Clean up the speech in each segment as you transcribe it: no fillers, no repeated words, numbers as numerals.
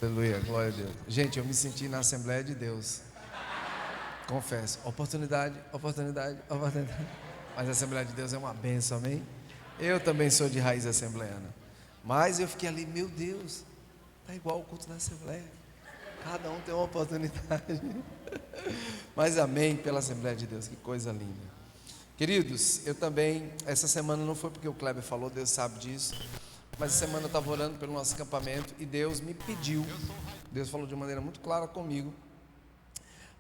Aleluia, glória a Deus. Gente, eu me senti na Assembleia de Deus. Confesso, oportunidade. Mas a Assembleia de Deus é uma bênção, amém? Eu também sou de raiz assembleana. Mas eu fiquei ali, meu Deus, tá igual o culto da Assembleia. Cada um tem uma oportunidade. Mas amém pela Assembleia de Deus, que coisa linda. Queridos, eu também, essa semana não foi porque o Kleber falou, Deus sabe disso. Mas essa semana eu estava orando pelo nosso acampamento e Deus me pediu, Deus falou de maneira muito clara comigo,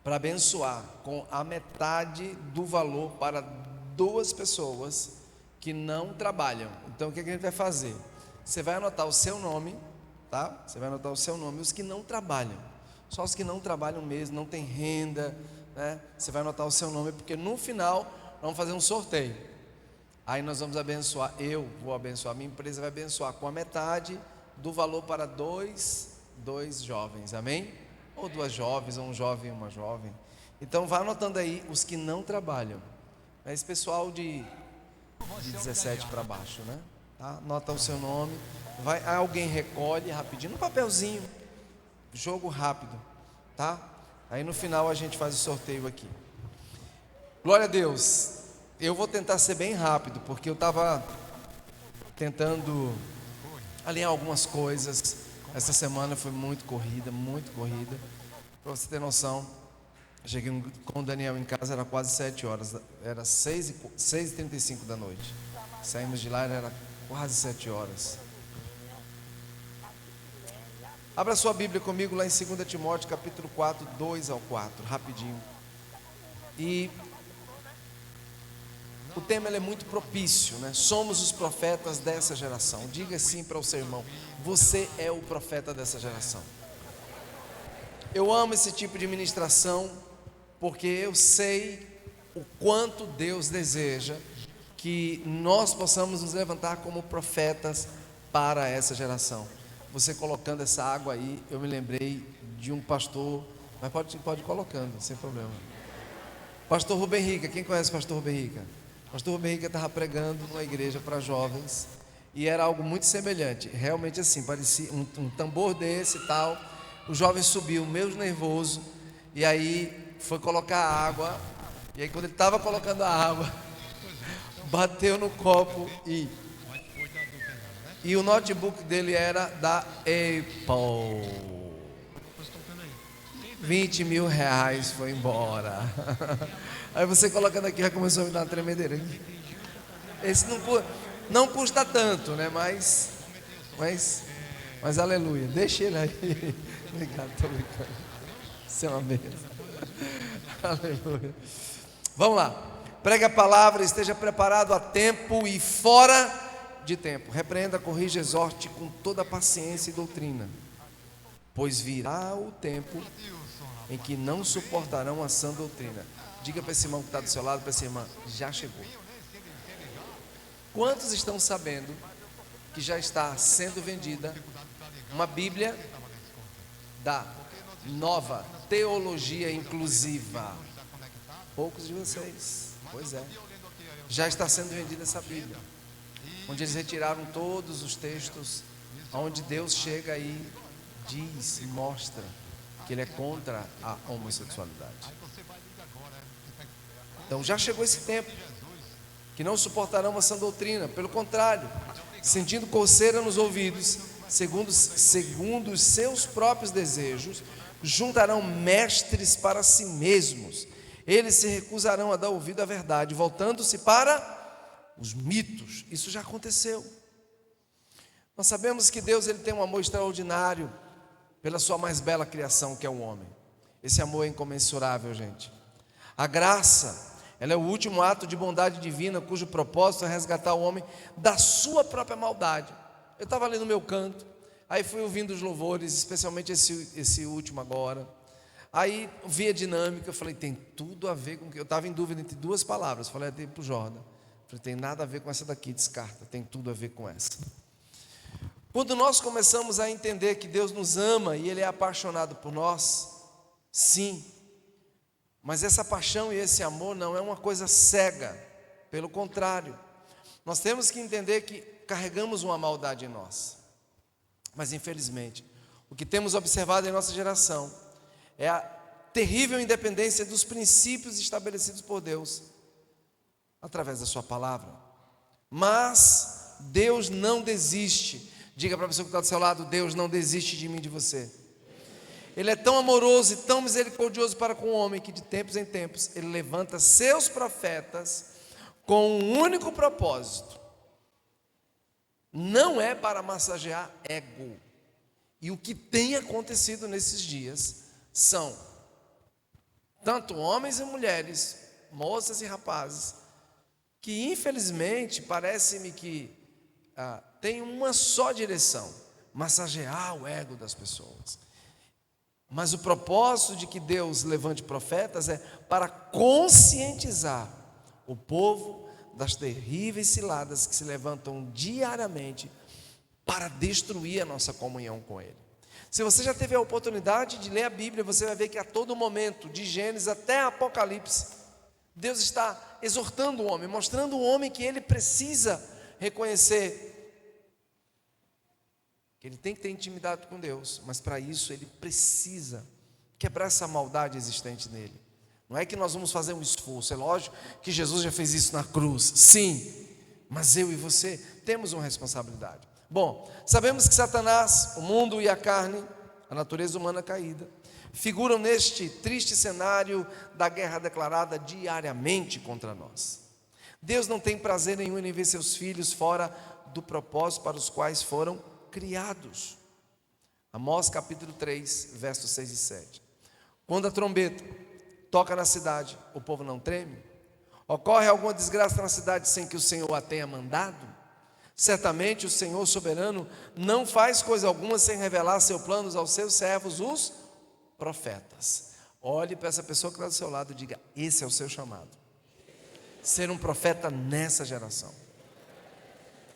para abençoar com a metade do valor para 2 pessoas que não trabalham. Então o que a gente vai fazer? Você vai anotar o seu nome, tá? Você vai anotar o seu nome, os que não trabalham, só os que não trabalham mesmo, não tem renda, né? Você vai anotar o seu nome, porque no final vamos fazer um sorteio. Aí nós vamos abençoar, eu vou abençoar, minha empresa vai abençoar com a metade do valor para dois jovens, amém? Ou 2 jovens, ou um jovem e uma jovem. Então vá anotando aí os que não trabalham. É esse pessoal de 17 para baixo, né? Tá? Anota o seu nome, vai, alguém recolhe rapidinho, no papelzinho, jogo rápido, tá? Aí no final a gente faz o sorteio aqui. Glória a Deus. Eu vou tentar ser bem rápido, porque eu estava tentando alinhar algumas coisas. Essa semana foi muito corrida. Para você ter noção, eu cheguei com o Daniel em casa, era quase 7 horas, era 6h35 da noite. Saímos de lá, era quase 7 horas. Abra sua Bíblia comigo lá em 2 Timóteo capítulo 4, 2 ao 4, rapidinho. E o tema ele é muito propício, né? Somos os profetas dessa geração. Diga assim para o seu irmão: você é o profeta dessa geração. Eu amo esse tipo de ministração, porque eu sei o quanto Deus deseja que nós possamos nos levantar como profetas para essa geração. Você colocando essa água aí, eu me lembrei de um pastor, mas pode ir colocando, sem problema. Pastor Rubem Rica, quem conhece o pastor Rubem Rica? Pastor Rubem Rica estava pregando numa igreja para jovens e era algo muito semelhante, realmente assim, parecia um tambor desse e tal. O jovem subiu, meio nervoso, e aí foi colocar a água, e aí quando ele estava colocando a água, bateu no copo e o notebook dele era da Apple. 20 mil reais foi embora. Aí você colocando aqui já começou a me dar uma tremedeira. Esse não custa tanto, né? Mas aleluia. Deixa ele aí. Obrigado, estou brincando. Isso é uma bênção. Aleluia. Vamos lá. Pregue a palavra, esteja preparado a tempo e fora de tempo. Repreenda, corrija, exorte com toda paciência e doutrina. Pois virá o tempo em que não suportarão a sã doutrina. Diga para esse irmão que está do seu lado, para essa irmã: já chegou. Quantos estão sabendo que já está sendo vendida uma Bíblia da Nova Teologia Inclusiva? Poucos de vocês. Pois é. Já está sendo vendida essa Bíblia, onde eles retiraram todos os textos, onde Deus chega e diz, mostra que Ele é contra a homossexualidade. Então já chegou esse tempo que não suportarão uma sã doutrina, pelo contrário, sentindo coceira nos ouvidos, segundo os seus próprios desejos, juntarão mestres para si mesmos. Eles se recusarão a dar ouvido à verdade, voltando-se para os mitos. Isso já aconteceu. Nós sabemos que Deus ele tem um amor extraordinário pela sua mais bela criação, que é o homem. Esse amor é incomensurável, gente. A graça, ela é o último ato de bondade divina, cujo propósito é resgatar o homem da sua própria maldade. Eu estava ali no meu canto, aí fui ouvindo os louvores, especialmente esse último agora. Aí vi a dinâmica, eu falei, tem tudo a ver com o que eu estava em dúvida entre 2 palavras. Falei até para o Jordan, falei, tem nada a ver com essa daqui, descarta, tem tudo a ver com essa. Quando nós começamos a entender que Deus nos ama e Ele é apaixonado por nós, sim, mas essa paixão e esse amor não é uma coisa cega, pelo contrário, nós temos que entender que carregamos uma maldade em nós, mas infelizmente, O que temos observado em nossa geração é a terrível independência dos princípios estabelecidos por Deus através da sua palavra. Mas Deus não desiste. Diga para a pessoa que está do seu lado: Deus não desiste de mim e de você. Ele é tão amoroso e tão misericordioso para com o homem que de tempos em tempos Ele levanta seus profetas com um único propósito. Não é para massagear ego. E o que tem acontecido nesses dias são tanto homens e mulheres, moças e rapazes, que infelizmente parece-me que tem uma só direção: massagear o ego das pessoas. Mas o propósito de que Deus levante profetas é para conscientizar o povo das terríveis ciladas que se levantam diariamente para destruir a nossa comunhão com Ele. Se você já teve a oportunidade de ler a Bíblia, você vai ver que a todo momento, de Gênesis até Apocalipse, Deus está exortando o homem, mostrando ao homem que ele precisa reconhecer que ele tem que ter intimidade com Deus, mas para isso ele precisa quebrar essa maldade existente nele. Não é que nós vamos fazer um esforço, é lógico que Jesus já fez isso na cruz, sim, mas eu e você temos uma responsabilidade. Bom, sabemos que Satanás, o mundo e a carne, a natureza humana caída, figuram neste triste cenário da guerra declarada diariamente contra nós. Deus não tem prazer nenhum em ver seus filhos fora do propósito para os quais foram criados. Amós capítulo 3, versos 6 e 7. Quando a trombeta toca na cidade, o povo não treme? Ocorre alguma desgraça na cidade sem que o Senhor a tenha mandado? Certamente o Senhor soberano não faz coisa alguma sem revelar seus planos aos seus servos, os profetas. Olhe para essa pessoa que está do seu lado e diga: esse é o seu chamado, ser um profeta nessa geração.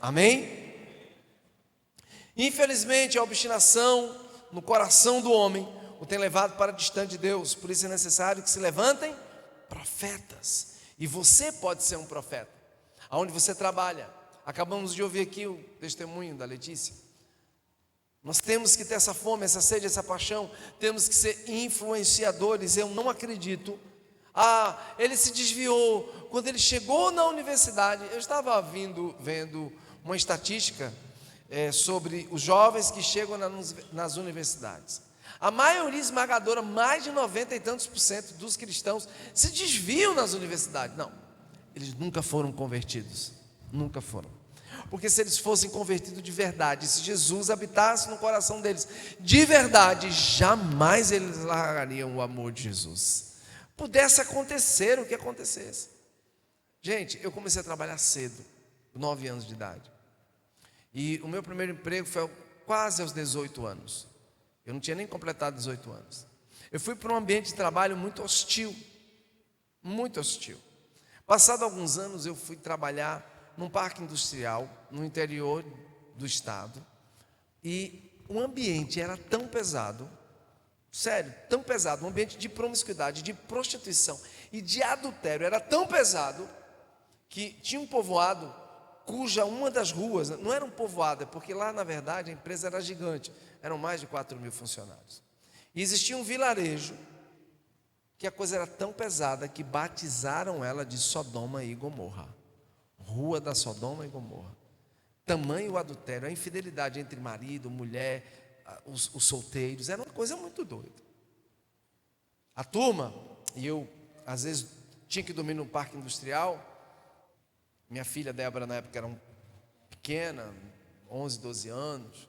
Amém? Infelizmente a obstinação no coração do homem o tem levado para distante de Deus. Por isso é necessário que se levantem profetas. E você pode ser um profeta aonde você trabalha. Acabamos de ouvir aqui o testemunho da Letícia. Nós temos que ter essa fome, essa sede, essa paixão. Temos que ser influenciadores. Eu não acredito. Ele se desviou. Quando ele chegou na universidade, eu estava vendo uma estatística sobre os jovens que chegam nas universidades. A maioria esmagadora, mais de 90 e tantos % dos cristãos se desviam nas universidades. Não, eles nunca foram convertidos. Nunca foram. Porque se eles fossem convertidos de verdade, se Jesus habitasse no coração deles de verdade, jamais eles largariam o amor de Jesus. Pudesse acontecer o que acontecesse. Gente, eu comecei a trabalhar cedo, 9 anos de idade. E o meu primeiro emprego foi quase aos 18 anos. Eu não tinha nem completado 18 anos. Eu fui para um ambiente de trabalho muito hostil. Muito hostil. Passado alguns anos, eu fui trabalhar num parque industrial, no interior do estado. E o ambiente era tão pesado, sério, tão pesado, um ambiente de promiscuidade, de prostituição e de adultério, era tão pesado que tinha um povoado cuja uma das ruas, não era um povoado, é porque lá na verdade a empresa era gigante, eram mais de 4.000 funcionários. E existia um vilarejo que a coisa era tão pesada que batizaram ela de Sodoma e Gomorra. Rua da Sodoma e Gomorra. Tamanho o adultério, a infidelidade entre marido, mulher, os solteiros, era uma coisa muito doida. A turma, e eu às vezes tinha que dormir no parque industrial. Minha filha Débora na época era pequena, 11, 12 anos.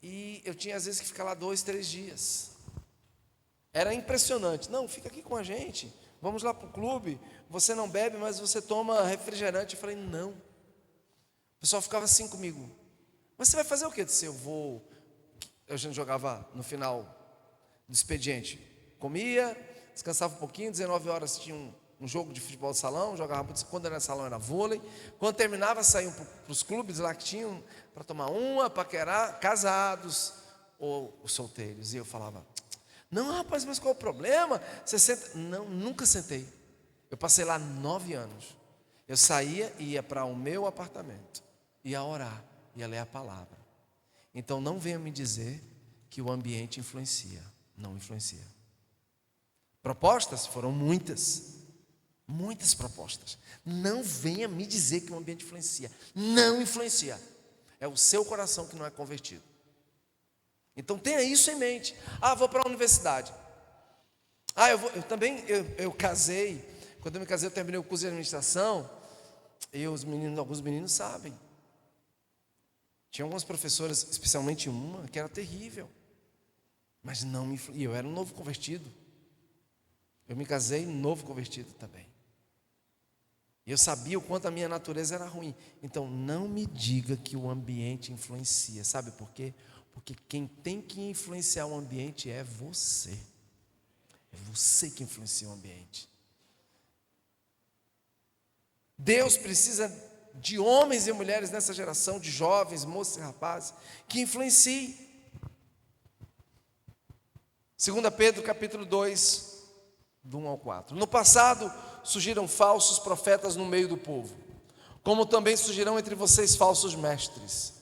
E eu tinha às vezes que ficar lá 2, 3 dias. Era impressionante. Não, fica aqui com a gente. Vamos lá para o clube. Você não bebe, mas você toma refrigerante. Eu falei, não. O pessoal ficava assim comigo. Mas você vai fazer o quê? Eu disse, eu vou. A gente jogava no final do expediente. Comia, descansava um pouquinho. 19 horas tinha um jogo de futebol de salão. Jogava muito. Quando era salão era vôlei. Quando terminava, saíam para os clubes lá que tinham para tomar uma, paquerar, casados ou solteiros. E eu falava, não, rapaz, mas qual o problema? Você senta? Não, nunca sentei. Eu passei lá 9 anos. Eu saía e ia para o meu apartamento. Ia orar, ia ler a palavra. Então não venha me dizer que o ambiente influencia. Não influencia. Propostas foram muitas. Muitas propostas. Não venha me dizer que o ambiente influencia. Não influencia. É o seu coração que não é convertido. Então tenha isso em mente. Vou para a universidade. Eu casei. Quando eu me casei, eu terminei o curso de administração. E alguns meninos sabem. Tinha algumas professoras, especialmente uma, que era terrível. Mas não me influía. Eu era um novo convertido. Eu me casei novo convertido também. E eu sabia o quanto a minha natureza era ruim. Então não me diga que o ambiente influencia. Sabe por quê? Porque quem tem que influenciar o ambiente é você. É você que influencia o ambiente. Deus precisa de homens e mulheres nessa geração, de jovens, moços e rapazes, que influenciem. 2 Pedro capítulo 2, do 1 ao 4. No passado surgiram falsos profetas no meio do povo, como também surgirão entre vocês falsos mestres.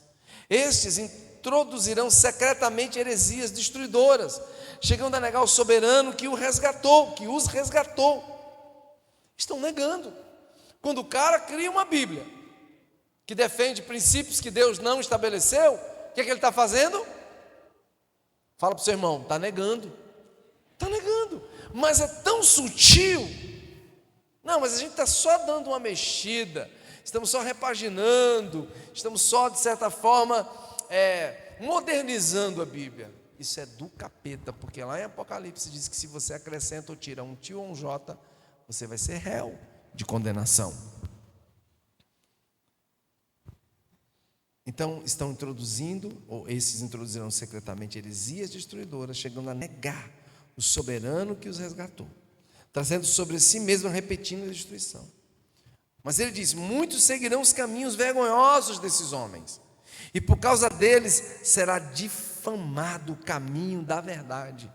Estes introduzirão secretamente heresias destruidoras, chegando a negar o soberano que os resgatou. Estão negando. Quando o cara cria uma Bíblia que defende princípios que Deus não estabeleceu, o que é que ele está fazendo? Fala para o seu irmão, está negando. Está negando. Mas é tão sutil. Não, mas a gente está só dando uma mexida, estamos só repaginando, estamos só, de certa forma, modernizando a Bíblia. Isso é do capeta, porque lá em Apocalipse diz que se você acrescenta ou tira um tio ou um jota, você vai ser réu de condenação. Então estão introduzindo, ou esses introduzirão secretamente heresias destruidoras, chegando a negar o soberano que os resgatou, trazendo sobre si mesmo, repetindo a destruição. Mas ele diz: muitos seguirão os caminhos vergonhosos desses homens, e por causa deles será difamado o caminho da verdade.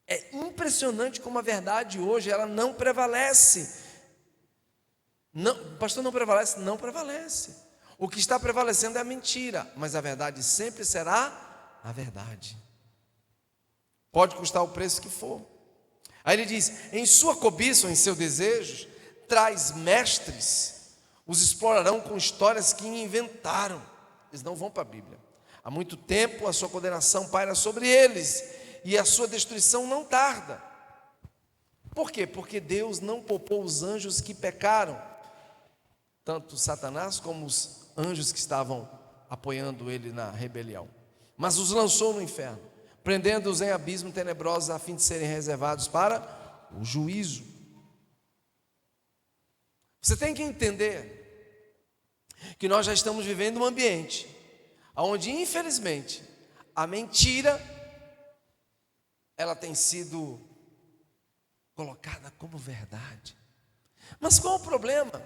É impressionante como a verdade hoje ela não prevalece. Não, pastor, não prevalece? Não prevalece. O que está prevalecendo é a mentira, mas a verdade sempre será a verdade. Pode custar o preço que for. Aí ele diz: em sua cobiça ou em seu desejo, traz mestres, os explorarão com histórias que inventaram. Eles não vão para a Bíblia. Há muito tempo a sua condenação paira sobre eles, e a sua destruição não tarda. Por quê? Porque Deus não poupou os anjos que pecaram, tanto Satanás como os anjos que estavam apoiando ele na rebelião, mas os lançou no inferno, prendendo-os em abismo tenebrosos, a fim de serem reservados para o juízo. Você tem que entender que nós já estamos vivendo um ambiente onde, infelizmente, a mentira ela tem sido colocada como verdade. Mas qual o problema?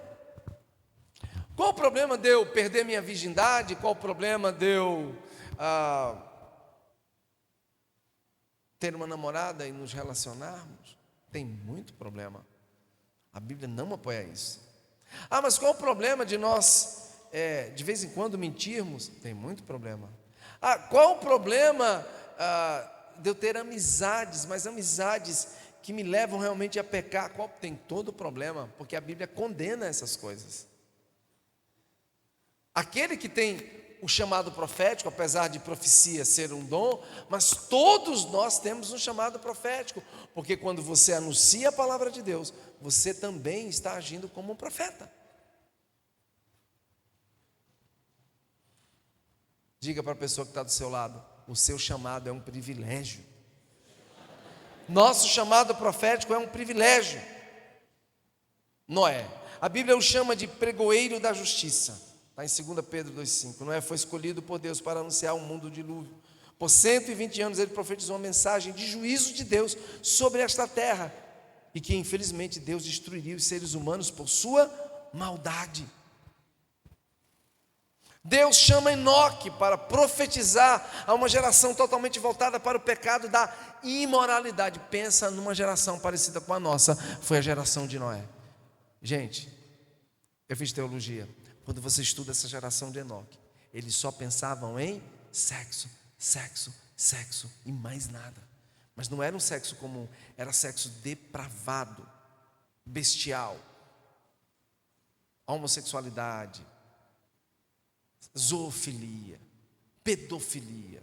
Qual o problema de eu perder minha virgindade? Qual o problema de eu ter uma namorada e nos relacionarmos? Tem muito problema. A Bíblia não apoia isso. Mas qual o problema de nós, de vez em quando, mentirmos? Tem muito problema. Qual o problema de eu ter amizades, mas amizades que me levam realmente a pecar? Tem todo o problema, porque a Bíblia condena essas coisas. Aquele que tem o chamado profético, apesar de profecia ser um dom, mas todos nós temos um chamado profético, porque quando você anuncia a palavra de Deus, você também está agindo como um profeta. Diga para a pessoa que está do seu lado: o seu chamado é um privilégio. Nosso chamado profético é um privilégio. Noé, a Bíblia o chama de pregoeiro da justiça. Está em 2 Pedro 2,5. Noé foi escolhido por Deus para anunciar o mundo do dilúvio. Por 120 anos ele profetizou uma mensagem de juízo de Deus sobre esta terra, e que infelizmente Deus destruiria os seres humanos por sua maldade. Deus chama Enoque para profetizar a uma geração totalmente voltada para o pecado da imoralidade. Pensa numa geração parecida com a nossa, foi a geração de Noé. Gente, eu fiz teologia. Quando você estuda essa geração de Enoque, eles só pensavam em sexo, sexo, Sexo e mais nada. Mas não era um sexo comum, era sexo depravado, bestial. Homossexualidade, zoofilia, pedofilia.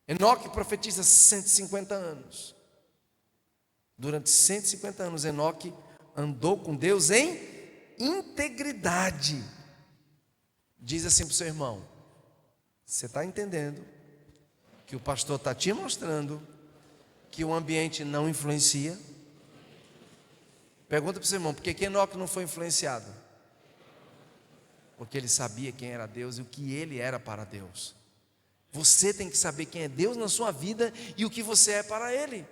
Enoque profetiza 150 anos. Durante 150 anos, Enoque andou com Deus em integridade. Diz assim para o seu irmão: você está entendendo que o pastor está te mostrando que o ambiente não influencia? Pergunta para o seu irmão: por que Enoque não foi influenciado? Porque ele sabia quem era Deus e o que ele era para Deus. Você tem que saber quem é Deus na sua vida e o que você é para Ele.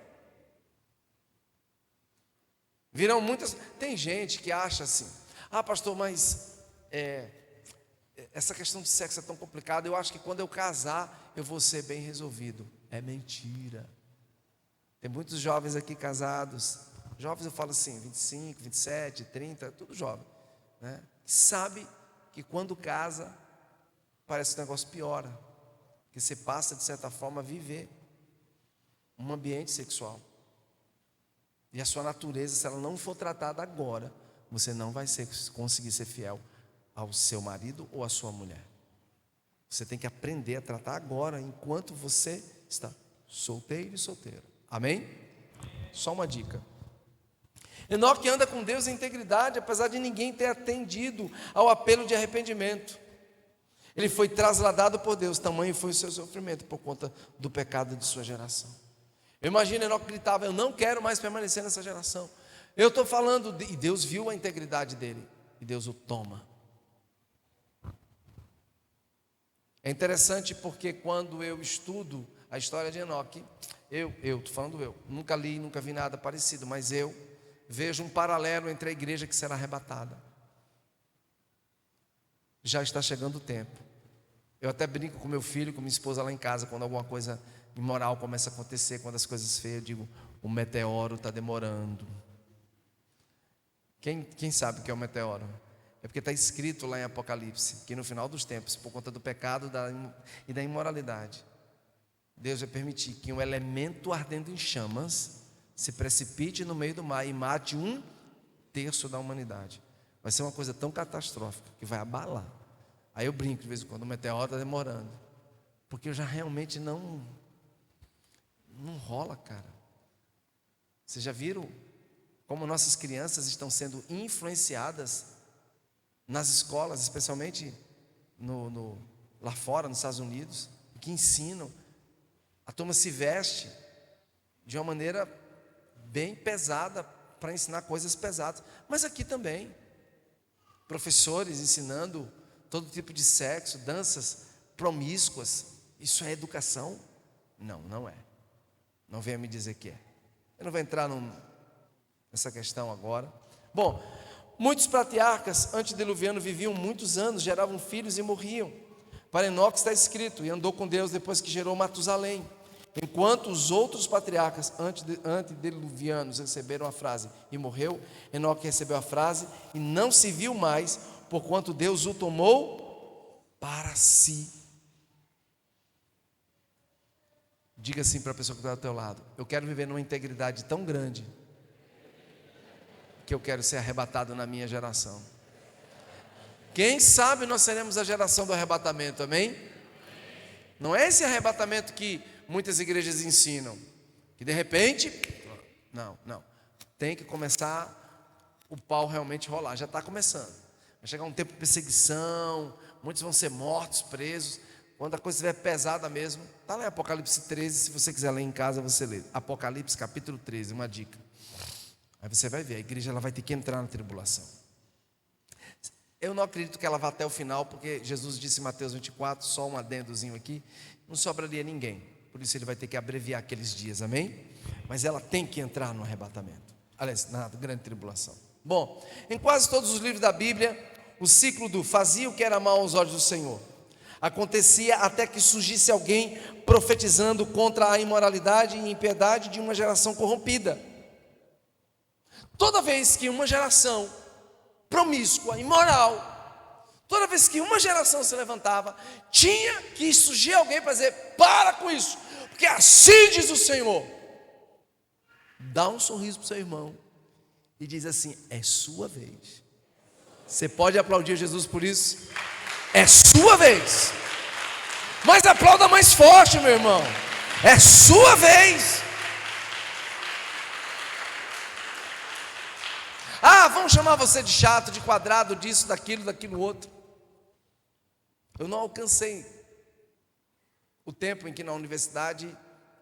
Virão muitas. Tem gente que acha assim: ah, pastor, mas essa questão de sexo é tão complicada, eu acho que quando eu casar eu vou ser bem resolvido. É mentira. Tem muitos jovens aqui casados, jovens eu falo assim, 25, 27, 30, tudo jovem, né? Sabe que quando casa, parece que o negócio piora, que você passa de certa forma a viver um ambiente sexual. E a sua natureza, se ela não for tratada agora, você não vai conseguir ser fiel ao seu marido ou à sua mulher. Você tem que aprender a tratar agora, enquanto você está solteiro e solteira. Amém? Só uma dica. Enoque anda com Deus em integridade, apesar de ninguém ter atendido ao apelo de arrependimento. Ele foi trasladado por Deus, tamanho foi o seu sofrimento por conta do pecado de sua geração. Eu imagino Enoque gritava: eu não quero mais permanecer nessa geração. Eu estou falando, e Deus viu a integridade dele, e Deus o toma. É interessante porque quando eu estudo a história de Enoque, estou falando nunca li, nunca vi nada parecido, mas eu vejo um paralelo entre a igreja que será arrebatada. Já está chegando o tempo. Eu até brinco com meu filho, com minha esposa lá em casa, quando alguma coisa imoral começa a acontecer, quando as coisas feias, eu digo: o meteoro está demorando. Quem sabe o que é o meteoro? É porque está escrito lá em Apocalipse que no final dos tempos, por conta do pecado e da imoralidade, Deus vai permitir que um elemento ardendo em chamas se precipite no meio do mar e mate 1/3 da humanidade. Vai ser uma coisa tão catastrófica que vai abalar. Aí eu brinco de vez em quando: o meteoro está demorando, porque eu já realmente não rola, cara. Vocês já viram como nossas crianças estão sendo influenciadas nas escolas, especialmente lá fora, nos Estados Unidos, que ensinam? A turma se veste de uma maneira bem pesada para ensinar coisas pesadas, mas aqui também. Professores ensinando todo tipo de sexo, danças promíscuas. Isso é educação? Não, não é. Não venha me dizer que é. Eu não vou entrar nessa questão agora. Bom, muitos patriarcas antediluvianos viviam muitos anos, geravam filhos e morriam. Para Enoque está escrito: e andou com Deus depois que gerou Matusalém. Enquanto os outros patriarcas antediluvianos receberam a frase e morreu, Enoque recebeu a frase e não se viu mais, porquanto Deus o tomou para si. Diga assim para a pessoa que está ao teu lado: eu quero viver numa integridade tão grande que eu quero ser arrebatado na minha geração. Quem sabe nós seremos a geração do arrebatamento, amém? Não é esse arrebatamento que muitas igrejas ensinam, que de repente, não, tem que começar o pau realmente rolar. Já está começando, vai chegar um tempo de perseguição, muitos vão ser mortos, presos. Quando a coisa estiver pesada mesmo, está lá em Apocalipse 13, se você quiser ler em casa, você lê Apocalipse capítulo 13, uma dica. Aí você vai ver, a igreja ela vai ter que entrar na tribulação. Eu não acredito que ela vá até o final, porque Jesus disse em Mateus 24, só um adendozinho aqui, não sobraria ninguém. Por isso ele vai ter que abreviar aqueles dias, amém? Mas ela tem que entrar no arrebatamento. Aliás, na grande tribulação. Bom, em quase todos os livros da Bíblia, o ciclo do fazia o que era mal aos olhos do Senhor acontecia até que surgisse alguém profetizando contra a imoralidade e impiedade de uma geração corrompida. Toda vez que uma geração promíscua, imoral, Toda vez que uma geração se levantava, tinha que surgir alguém para dizer: para com isso, porque assim diz o Senhor. Dá um sorriso para o seu irmão e diz assim: é sua vez. Você pode aplaudir Jesus por isso? É sua vez. Mas aplauda mais forte, meu irmão. É sua vez. Ah, vão chamar você de chato, de quadrado, disso, daquilo outro. Eu não alcancei o tempo em que na universidade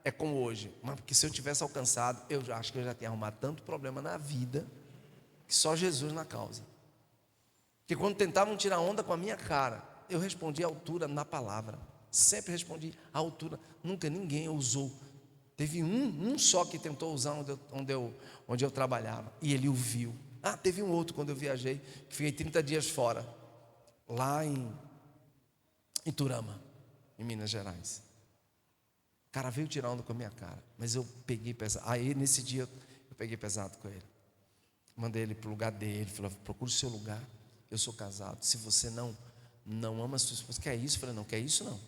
é como hoje. Mas porque se eu tivesse alcançado, eu acho que eu já tinha arrumado tanto problema na vida, que só Jesus na causa. Que quando tentavam tirar onda com a minha cara, eu respondi à altura na palavra. Sempre respondi à altura. Nunca ninguém ousou. Teve um só que tentou usar onde eu trabalhava, e ele o viu. Ah, teve um outro quando eu viajei, que fiquei 30 dias fora, lá em Iturama, em Minas Gerais. O cara veio tirar onda com a minha cara, mas eu peguei pesado. Aí nesse dia eu peguei pesado com ele. Mandei ele para o lugar dele, falei: procure o seu lugar, eu sou casado. Se você não ama a sua esposa, quer isso? Eu falei: não, quer isso não.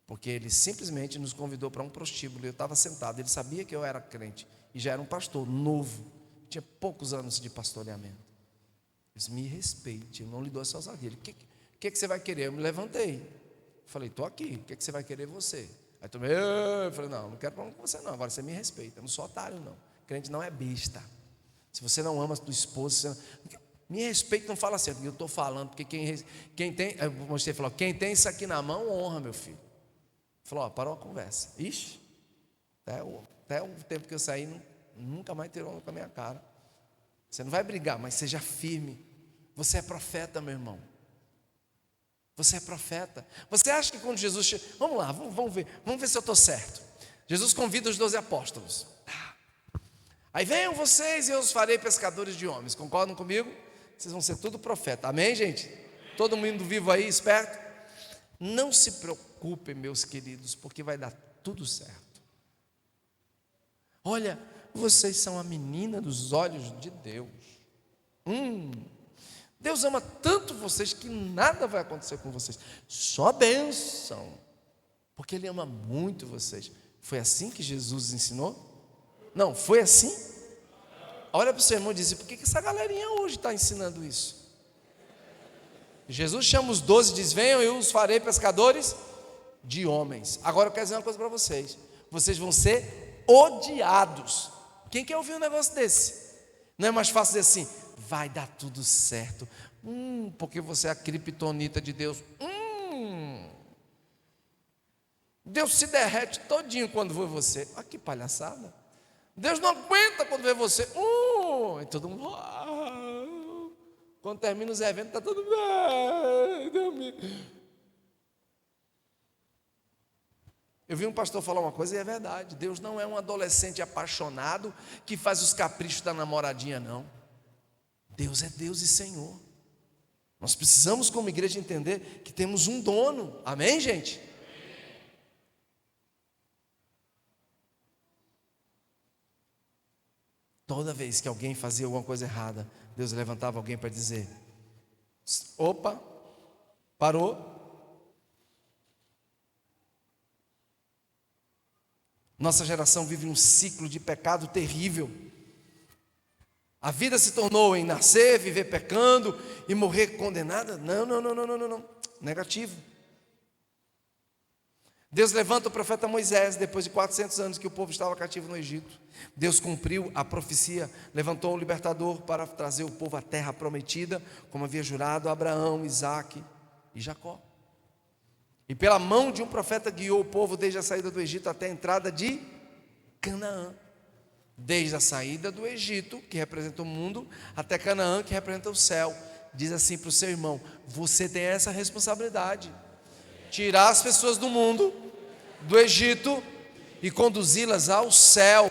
Porque ele simplesmente nos convidou para um prostíbulo. Eu estava sentado, ele sabia que eu era crente e já era um pastor novo, tinha poucos anos de pastoreamento. Ele disse: me respeite, eu não lhe dou essa ousadia. Ele: o que você vai querer? Eu me levantei, falei: estou aqui, o que você vai querer você? Aí eu falei: não quero problema com você não, agora você me respeita, eu não sou otário não, crente não é besta. Se você não ama a tua esposa, me respeita, não fala assim, eu estou falando, porque quem tem, você falou, quem tem isso aqui na mão, honra, meu filho. Falou: parou a conversa. Ixi, até o tempo que eu saí, nunca mais tirou onda com a minha cara. Você não vai brigar, mas seja firme. Você é profeta, meu irmão. Você é profeta. Você acha que quando Jesus chega, vamos lá, vamos ver se eu estou certo. Jesus convida os 12 apóstolos. Aí venham vocês e eu os farei pescadores de homens. Concordam comigo? Vocês vão ser tudo profeta. Amém, gente? Todo mundo vivo aí, esperto? Não se preocupem, meus queridos, porque vai dar tudo certo. Olha, vocês são a menina dos olhos de Deus. Deus ama tanto vocês que nada vai acontecer com vocês, só bênção, porque Ele ama muito vocês. Foi assim que Jesus ensinou? Não, foi assim? Olha para o seu irmão e diz: por que essa galerinha hoje está ensinando isso? Jesus chama os 12 e diz: venham, eu os farei pescadores de homens. Agora eu quero dizer uma coisa para vocês: vocês vão ser odiados. Quem quer ouvir um negócio desse? Não é mais fácil dizer assim: vai dar tudo certo, porque você é a criptonita de Deus. Deus se derrete todinho quando vê você. Olha que palhaçada. Deus não aguenta quando vê você. E todo mundo. Quando termina os eventos, está tudo bem. Eu vi um pastor falar uma coisa e é verdade. Deus não é um adolescente apaixonado que faz os caprichos da namoradinha, não. Deus é Deus e Senhor. Nós precisamos, como igreja, entender que temos um dono. Amém, gente? Toda vez que alguém fazia alguma coisa errada, Deus levantava alguém para dizer: opa, parou. Nossa geração vive um ciclo de pecado terrível. A vida se tornou em nascer, viver pecando e morrer condenada. Não. Negativo. Deus levanta o profeta Moisés, depois de 400 anos que o povo estava cativo no Egito. Deus cumpriu a profecia, levantou o libertador para trazer o povo à terra prometida, como havia jurado a Abraão, Isaque e Jacó. E pela mão de um profeta guiou o povo desde a saída do Egito até a entrada de Canaã. Desde a saída do Egito, que representa o mundo, até Canaã, que representa o céu. Diz assim para o seu irmão: você tem essa responsabilidade. Tirar as pessoas do mundo, do Egito, e conduzi-las ao céu.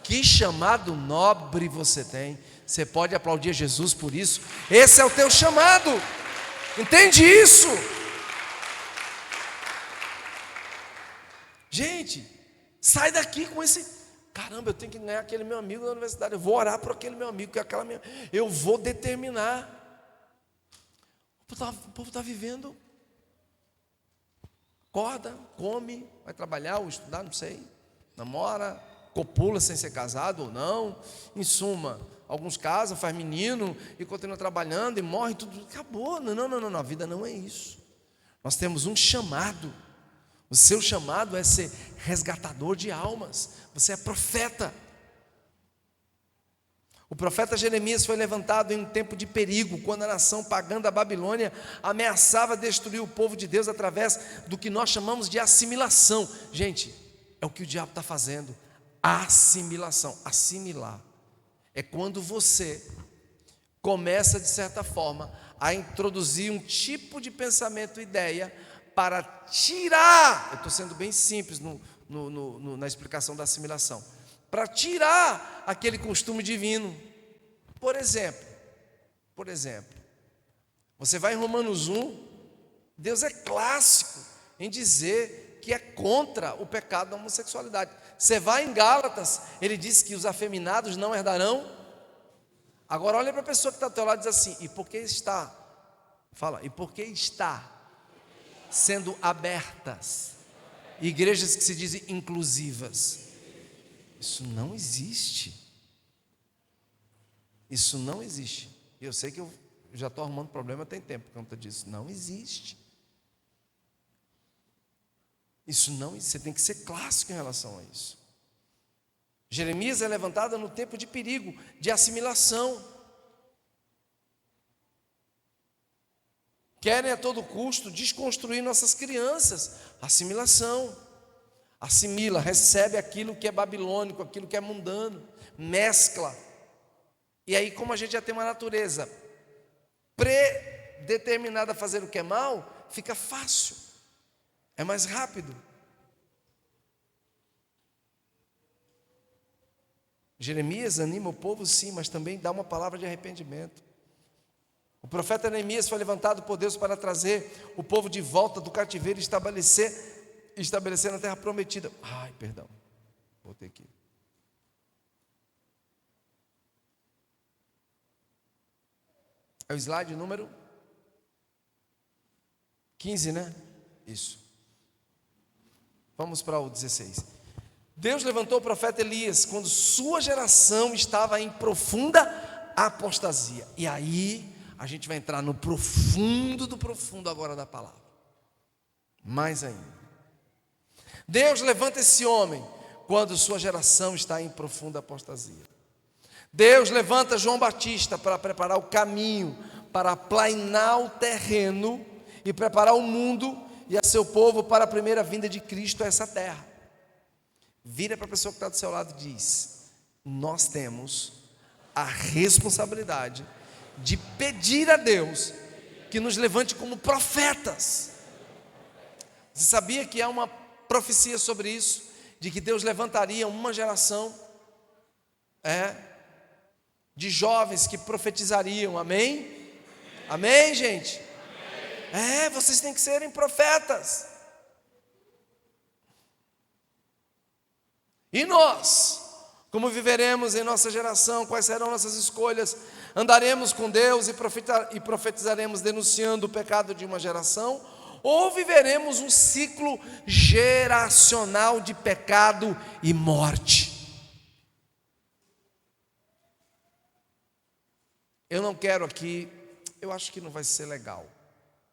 Que chamado nobre você tem. Você pode aplaudir Jesus por isso. Esse é o teu chamado. Entende isso? Gente, sai daqui com esse... Caramba, eu tenho que ganhar aquele meu amigo da universidade. Eu vou orar por aquele meu amigo, eu vou determinar. O povo está vivendo, acorda, come, vai trabalhar ou estudar, não sei, namora, copula sem ser casado ou não, em suma, alguns casam, faz menino e continua trabalhando e morre, tudo, acabou. Não, a vida não é isso. Nós temos um chamado. O seu chamado é ser resgatador de almas. Você é profeta. O profeta Jeremias foi levantado em um tempo de perigo, quando a nação pagã da Babilônia ameaçava destruir o povo de Deus através do que nós chamamos de assimilação. Gente, é o que o diabo está fazendo. Assimilação, assimilar. É quando você começa, de certa forma, a introduzir um tipo de pensamento, ideia, para tirar, eu estou sendo bem simples na explicação da assimilação, para tirar aquele costume divino. Por exemplo, você vai em Romanos 1, Deus é clássico em dizer que é contra o pecado da homossexualidade. Você vai em Gálatas, ele diz que os afeminados não herdarão. Agora olha para a pessoa que está ao teu lado e diz assim: e por que está? Fala, e por que está sendo abertas igrejas que se dizem inclusivas? Isso não existe. Isso não existe. Eu sei que eu já estou arrumando problema tem tempo por conta disso. Não existe. Isso não, você tem que ser clássico em relação a isso. Jeremias é levantado no tempo de perigo, de assimilação. Querem a todo custo desconstruir nossas crianças. Assimilação. Assimila, recebe aquilo que é babilônico, aquilo que é mundano, mescla. E aí, como a gente já tem uma natureza predeterminada a fazer o que é mal, fica fácil, é mais rápido. Jeremias anima o povo, sim, mas também dá uma palavra de arrependimento. O profeta Neemias foi levantado por Deus para trazer o povo de volta do cativeiro e estabelecer na terra prometida. Voltei aqui. É o slide número 15, né? Isso. Vamos para o 16. Deus levantou o profeta Elias quando sua geração estava em profunda apostasia. E aí a gente vai entrar no profundo do profundo agora da palavra. Mais ainda. Deus levanta esse homem quando sua geração está em profunda apostasia. Deus levanta João Batista para preparar o caminho, para aplainar o terreno e preparar o mundo e a seu povo para a primeira vinda de Cristo a essa terra. Vira para a pessoa que está do seu lado e diz: nós temos a responsabilidade de pedir a Deus que nos levante como profetas. Você sabia que há uma profecia sobre isso, de que Deus levantaria uma geração de jovens que profetizariam? Amém? Amém, gente? Amém. Vocês têm que serem profetas. E nós, como viveremos em nossa geração? Quais serão nossas escolhas? Andaremos com Deus e profetizaremos denunciando o pecado de uma geração? Ou viveremos um ciclo geracional de pecado e morte? Eu não quero aqui, eu acho que não vai ser legal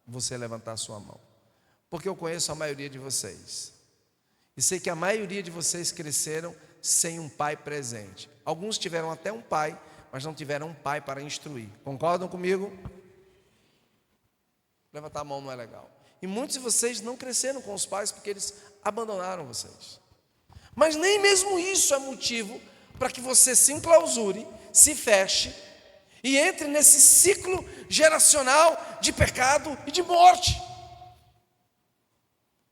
você levantar a sua mão, porque eu conheço a maioria de vocês, e sei que a maioria de vocês cresceram sem um pai presente. Alguns tiveram até um pai, mas não tiveram um pai para instruir. Concordam comigo? Levantar a mão não é legal. E muitos de vocês não cresceram com os pais porque eles abandonaram vocês. Mas nem mesmo isso é motivo para que você se enclausure, se feche e entre nesse ciclo geracional de pecado e de morte.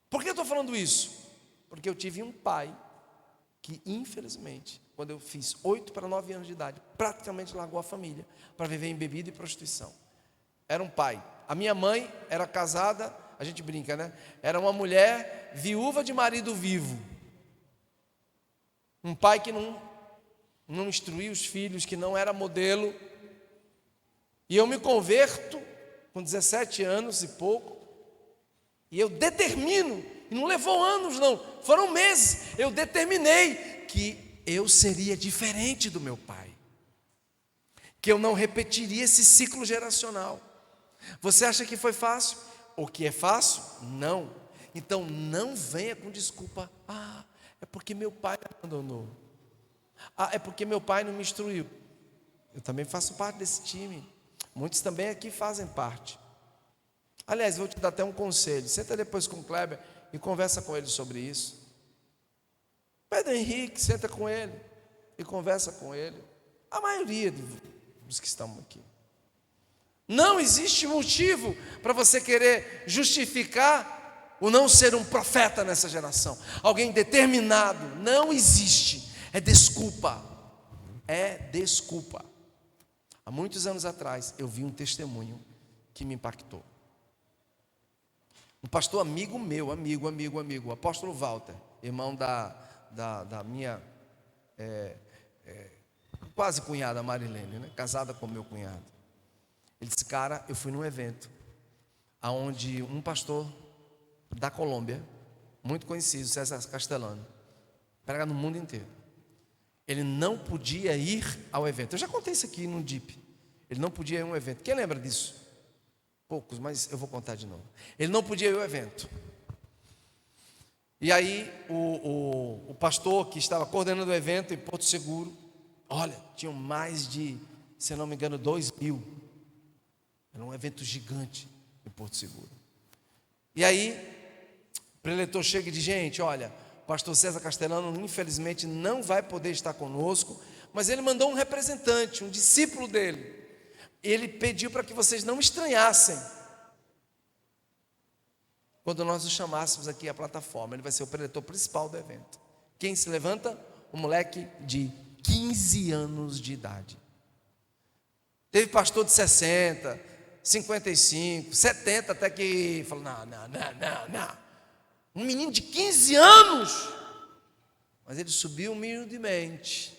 Por que eu estou falando isso? Porque eu tive um pai que, infelizmente, quando eu fiz 8 para 9 anos de idade, praticamente largou a família para viver em bebida e prostituição. Era um pai. A minha mãe era casada, a gente brinca, né? Era uma mulher viúva de marido vivo. Um pai que não instruía os filhos, que não era modelo. E eu me converto com 17 anos e pouco, e eu determino, e não levou anos não, foram meses, eu determinei que eu seria diferente do meu pai, que eu não repetiria esse ciclo geracional. Você acha que foi fácil? O que é fácil? Não. Então não venha com desculpa. É porque meu pai me abandonou. É porque meu pai não me instruiu. Eu também faço parte desse time. Muitos também aqui fazem parte. Aliás, vou te dar até um conselho. Senta depois com o Kleber e conversa com ele sobre isso. Pedro Henrique, senta com ele e conversa com ele. A maioria dos que estão aqui. Não existe motivo para você querer justificar o não ser um profeta nessa geração. Alguém determinado. Não existe. É desculpa. É desculpa. Há muitos anos atrás, eu vi um testemunho que me impactou. Um pastor amigo meu, o apóstolo Walter, irmão da minha quase cunhada Marilene, né? Casada com meu cunhado. Ele disse, cara, eu fui num evento onde um pastor da Colômbia, muito conhecido, César Castellano, prega no mundo inteiro. Ele não podia ir ao evento. Eu já contei isso aqui no DIP. Ele não podia ir a um evento. Quem lembra disso? Poucos, mas eu vou contar de novo. Ele não podia ir ao evento. E aí o pastor que estava coordenando o evento em Porto Seguro, olha, tinham mais de, se não me engano, 2.000. Era um evento gigante em Porto Seguro. E aí o preletor chega e diz, gente, olha, o pastor César Castellano infelizmente não vai poder estar conosco, mas ele mandou um representante, um discípulo dele. Ele pediu para que vocês não estranhassem quando nós o chamássemos aqui à plataforma. Ele vai ser o preletor principal do evento. Quem se levanta? Um moleque de 15 anos de idade. Teve pastor de 60, 55, 70, até que falou, não. Um menino de 15 anos. Mas ele subiu humildemente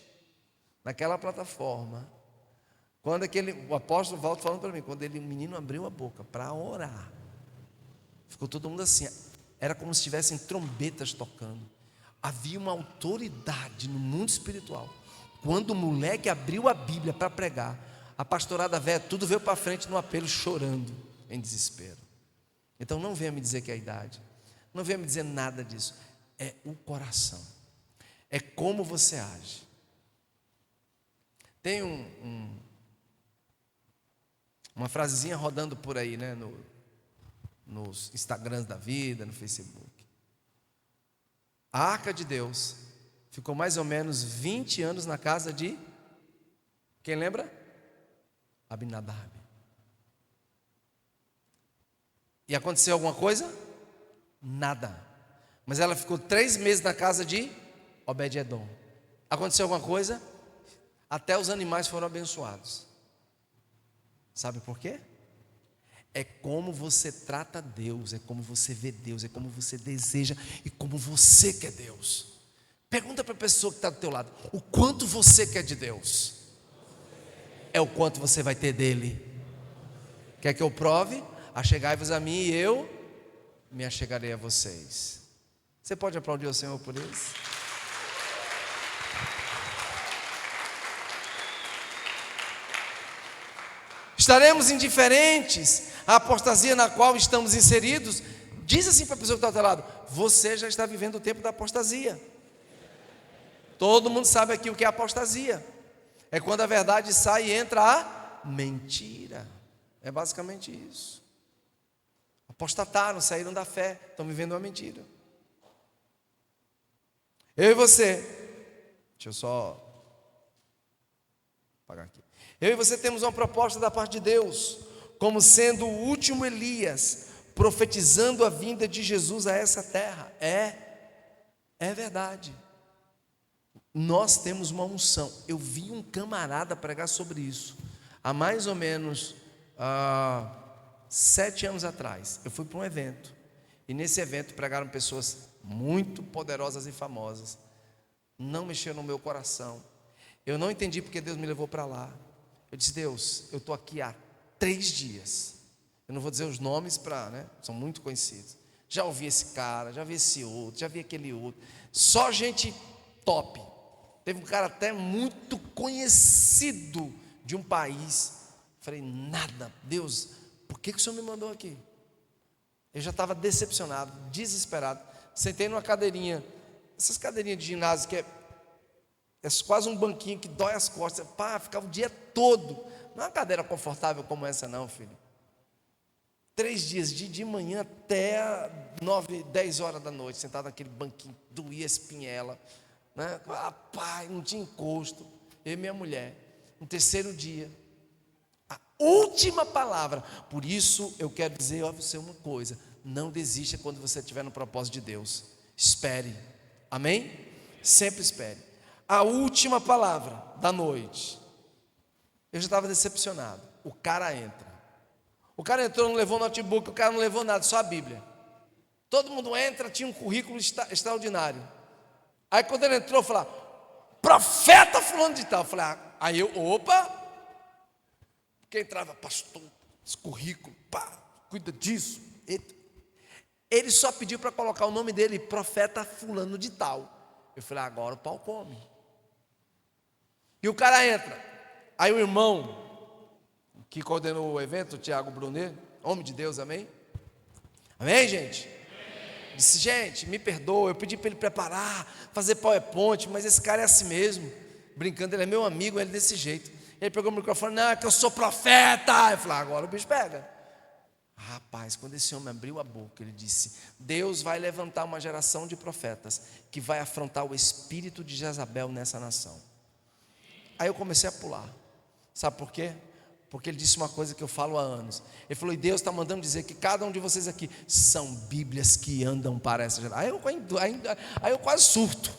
naquela plataforma. Quando o apóstolo Walter falando para mim, quando o menino abriu a boca para orar, ficou todo mundo assim, era como se tivessem trombetas tocando. Havia uma autoridade no mundo espiritual. Quando o moleque abriu a Bíblia para pregar, a pastorada velha, tudo veio para frente no apelo, chorando, em desespero. Então não venha me dizer que é a idade, não venha me dizer nada disso, é o coração, é como você age. Tem uma frasezinha rodando por aí, né, nos Instagrams da vida, no Facebook. A arca de Deus ficou mais ou menos 20 anos na casa de, quem lembra? Abinadab. E aconteceu alguma coisa? Nada. Mas ela ficou 3 meses na casa de Obed-edom. Aconteceu alguma coisa? Até os animais foram abençoados. Sabe por quê? É como você trata Deus, é como você vê Deus, é como você deseja e como você quer Deus. Pergunta para a pessoa que está do teu lado, o quanto você quer de Deus? É o quanto você vai ter dele. Quer que eu prove? Achegai-vos a mim e eu me achegarei a vocês. Você pode aplaudir o Senhor por isso? Estaremos indiferentes à apostasia na qual estamos inseridos? Diz assim para a pessoa que está ao teu lado, você já está vivendo o tempo da apostasia. Todo mundo sabe aqui o que é apostasia. É quando a verdade sai e entra a mentira. É basicamente isso. Apostataram, saíram da fé, estão vivendo uma mentira. Eu e você, deixa eu só apagar aqui. Eu e você temos uma proposta da parte de Deus, como sendo o último Elias, profetizando a vinda de Jesus a essa terra. É verdade. Nós temos uma unção. Eu vi um camarada pregar sobre isso há mais ou menos 7 anos atrás. Eu fui para um evento, e nesse evento pregaram pessoas muito poderosas e famosas. Não mexeu no meu coração. Eu não entendi porque Deus me levou para lá. Eu disse, Deus, eu estou aqui há 3 dias. Eu não vou dizer os nomes são muito conhecidos. Já ouvi esse cara, já vi esse outro, já vi aquele outro. Só gente top. Teve um cara até muito conhecido de um país. Falei, nada, Deus, por que o Senhor me mandou aqui? Eu já estava decepcionado, desesperado. Sentei numa cadeirinha, essas cadeirinhas de ginásio que é quase um banquinho que dói as costas. Ficava o dia todo. Não é uma cadeira confortável como essa não, filho. 3 dias, de manhã até 9, 10 horas da noite, sentado naquele banquinho, doía a espinhela, né? Rapaz, não tinha encosto. Eu e minha mulher, no 3º dia, a última palavra. Por isso eu quero dizer a você uma coisa: não desista quando você estiver no propósito de Deus. Espere, amém? Sempre espere. A última palavra da noite. Eu já estava decepcionado. O cara entra. O cara entrou, não levou notebook, o cara não levou nada, só a Bíblia. Todo mundo entra, tinha um currículo extraordinário. Aí quando ele entrou, falou: profeta fulano de tal. Eu falei, aí eu, opa. Porque entrava, pastor, esse currículo, cuida disso. Ele só pediu para colocar o nome dele, profeta fulano de tal. Eu falei, agora o pau come. E o cara entra. Aí o irmão que coordenou o evento, o Tiago Brunet, homem de Deus, amém? Amém, gente? Disse, gente, me perdoa, eu pedi para ele preparar, fazer PowerPoint, mas esse cara é assim mesmo, brincando, ele é meu amigo, ele é desse jeito. Ele pegou o microfone, não, é que eu sou profeta. Eu falei, agora o bicho pega. Rapaz, quando esse homem abriu a boca, ele disse, Deus vai levantar uma geração de profetas, que vai afrontar o espírito de Jezabel nessa nação. Aí eu comecei a pular, sabe por quê? Porque ele disse uma coisa que eu falo há anos. Ele falou, e Deus está mandando dizer que cada um de vocês aqui são Bíblias que andam para essa geração. Aí eu quase surto.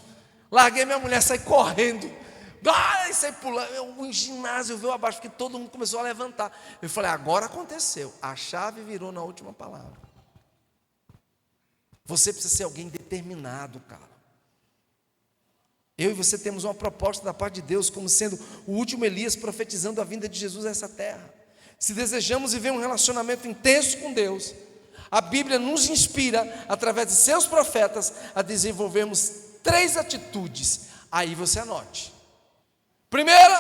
Larguei minha mulher, saí correndo. Saí pulando. O ginásio veio abaixo, porque todo mundo começou a levantar. Eu falei, agora aconteceu. A chave virou na última palavra. Você precisa ser alguém determinado, cara. Eu e você temos uma proposta da parte de Deus, como sendo o último Elias profetizando a vinda de Jesus a essa terra. Se desejamos viver um relacionamento intenso com Deus, a Bíblia nos inspira, através de seus profetas, a desenvolvermos 3 atitudes. Aí você anote. Primeira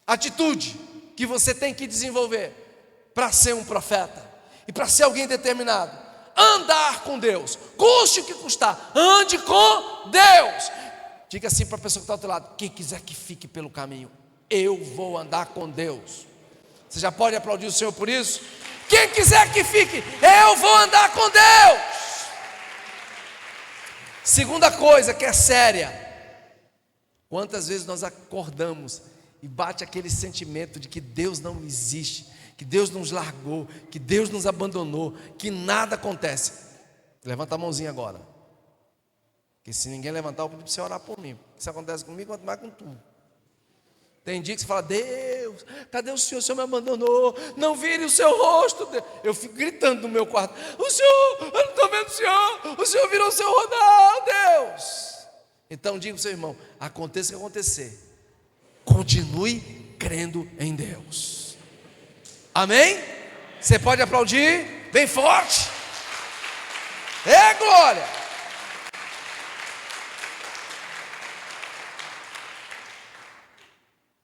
atitude que você tem que desenvolver para ser um profeta e para ser alguém determinado: andar com Deus, custe o que custar, ande com Deus. Diga assim para a pessoa que está ao teu lado: quem quiser que fique pelo caminho, eu vou andar com Deus. Você já pode aplaudir o Senhor por isso? Quem quiser que fique, eu vou andar com Deus. Segunda coisa que é séria: quantas vezes nós acordamos e bate aquele sentimento de que Deus não existe, que Deus nos largou, que Deus nos abandonou, que nada acontece. Levanta a mãozinha agora, porque se ninguém levantar, eu vou pedir para você orar por mim. Isso acontece comigo, quanto mais com tu. Tem dia que você fala: Deus, cadê o Senhor? O Senhor me abandonou, não vire o seu rosto. Eu fico gritando no meu quarto: o Senhor, eu não estou vendo o Senhor virou o seu rosto, não, Deus. Então diga para o seu irmão: aconteça o que acontecer, continue crendo em Deus. Amém? Você pode aplaudir bem forte. Glória.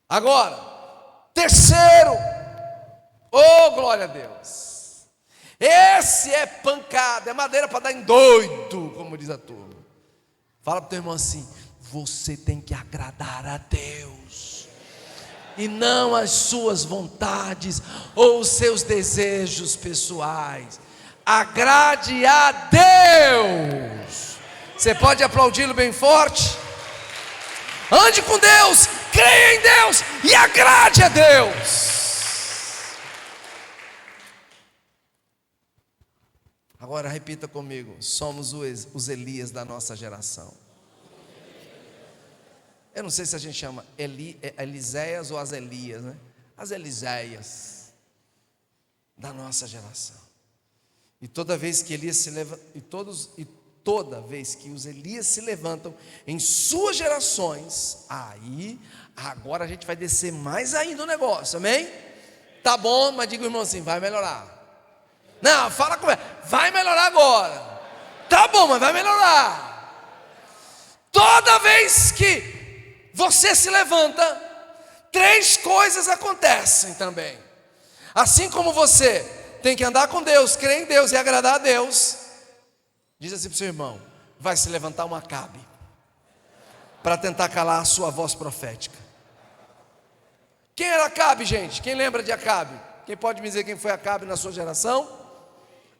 Agora, terceiro, glória a Deus. Esse é pancada, é madeira para dar em doido, como diz a turma. Fala para o teu irmão assim: você tem que agradar a Deus, e não as suas vontades ou os seus desejos pessoais. Agrade a Deus. Você pode aplaudi-lo bem forte? Ande com Deus, creia em Deus e agrade a Deus. Agora repita comigo: somos os Elias da nossa geração. Eu não sei se a gente chama Eliséias ou as Elias, né? As Eliséias da nossa geração. E toda vez que Elias se levanta, toda vez que os Elias se levantam em suas gerações, aí agora a gente vai descer mais ainda o negócio, amém? Tá bom, mas diga o irmão assim, vai melhorar. Não, fala com ele, vai melhorar agora. Tá bom, mas vai melhorar. Toda vez que você se levanta, 3 coisas acontecem também. Assim como você tem que andar com Deus, crer em Deus e agradar a Deus, diz assim para o seu irmão, vai se levantar um Acabe para tentar calar a sua voz profética. Quem era Acabe, gente? Quem lembra de Acabe? Quem pode me dizer quem foi Acabe na sua geração?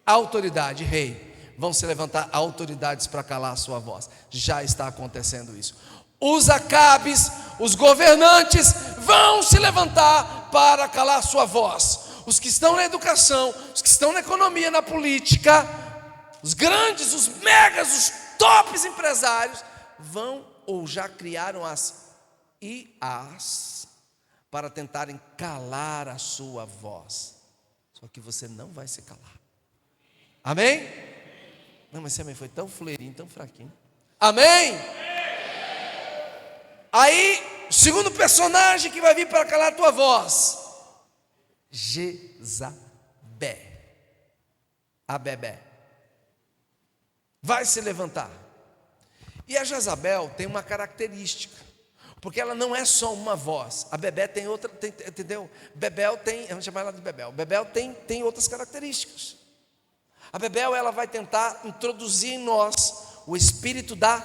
Autoridade, rei. Vão se levantar autoridades para calar a sua voz. Já está acontecendo isso. Os Acabes, os governantes, vão se levantar para calar a sua voz. Os que estão na educação, os que estão na economia, na política, os grandes, os megas, os tops empresários, vão ou já criaram as IAs para tentarem calar a sua voz. Só que você não vai se calar. Amém? Não, mas esse amém foi tão fuleirinho, tão fraquinho. Amém? Aí, o segundo personagem que vai vir para calar a tua voz, Jezabel, a Bebé, vai se levantar. E a Jezabel tem uma característica, porque ela não é só uma voz. A Bebé tem outra, entendeu? Bebel tem, vamos chamar ela de Bebel. Bebel tem outras características. A Bebel, ela vai tentar introduzir em nós o espírito da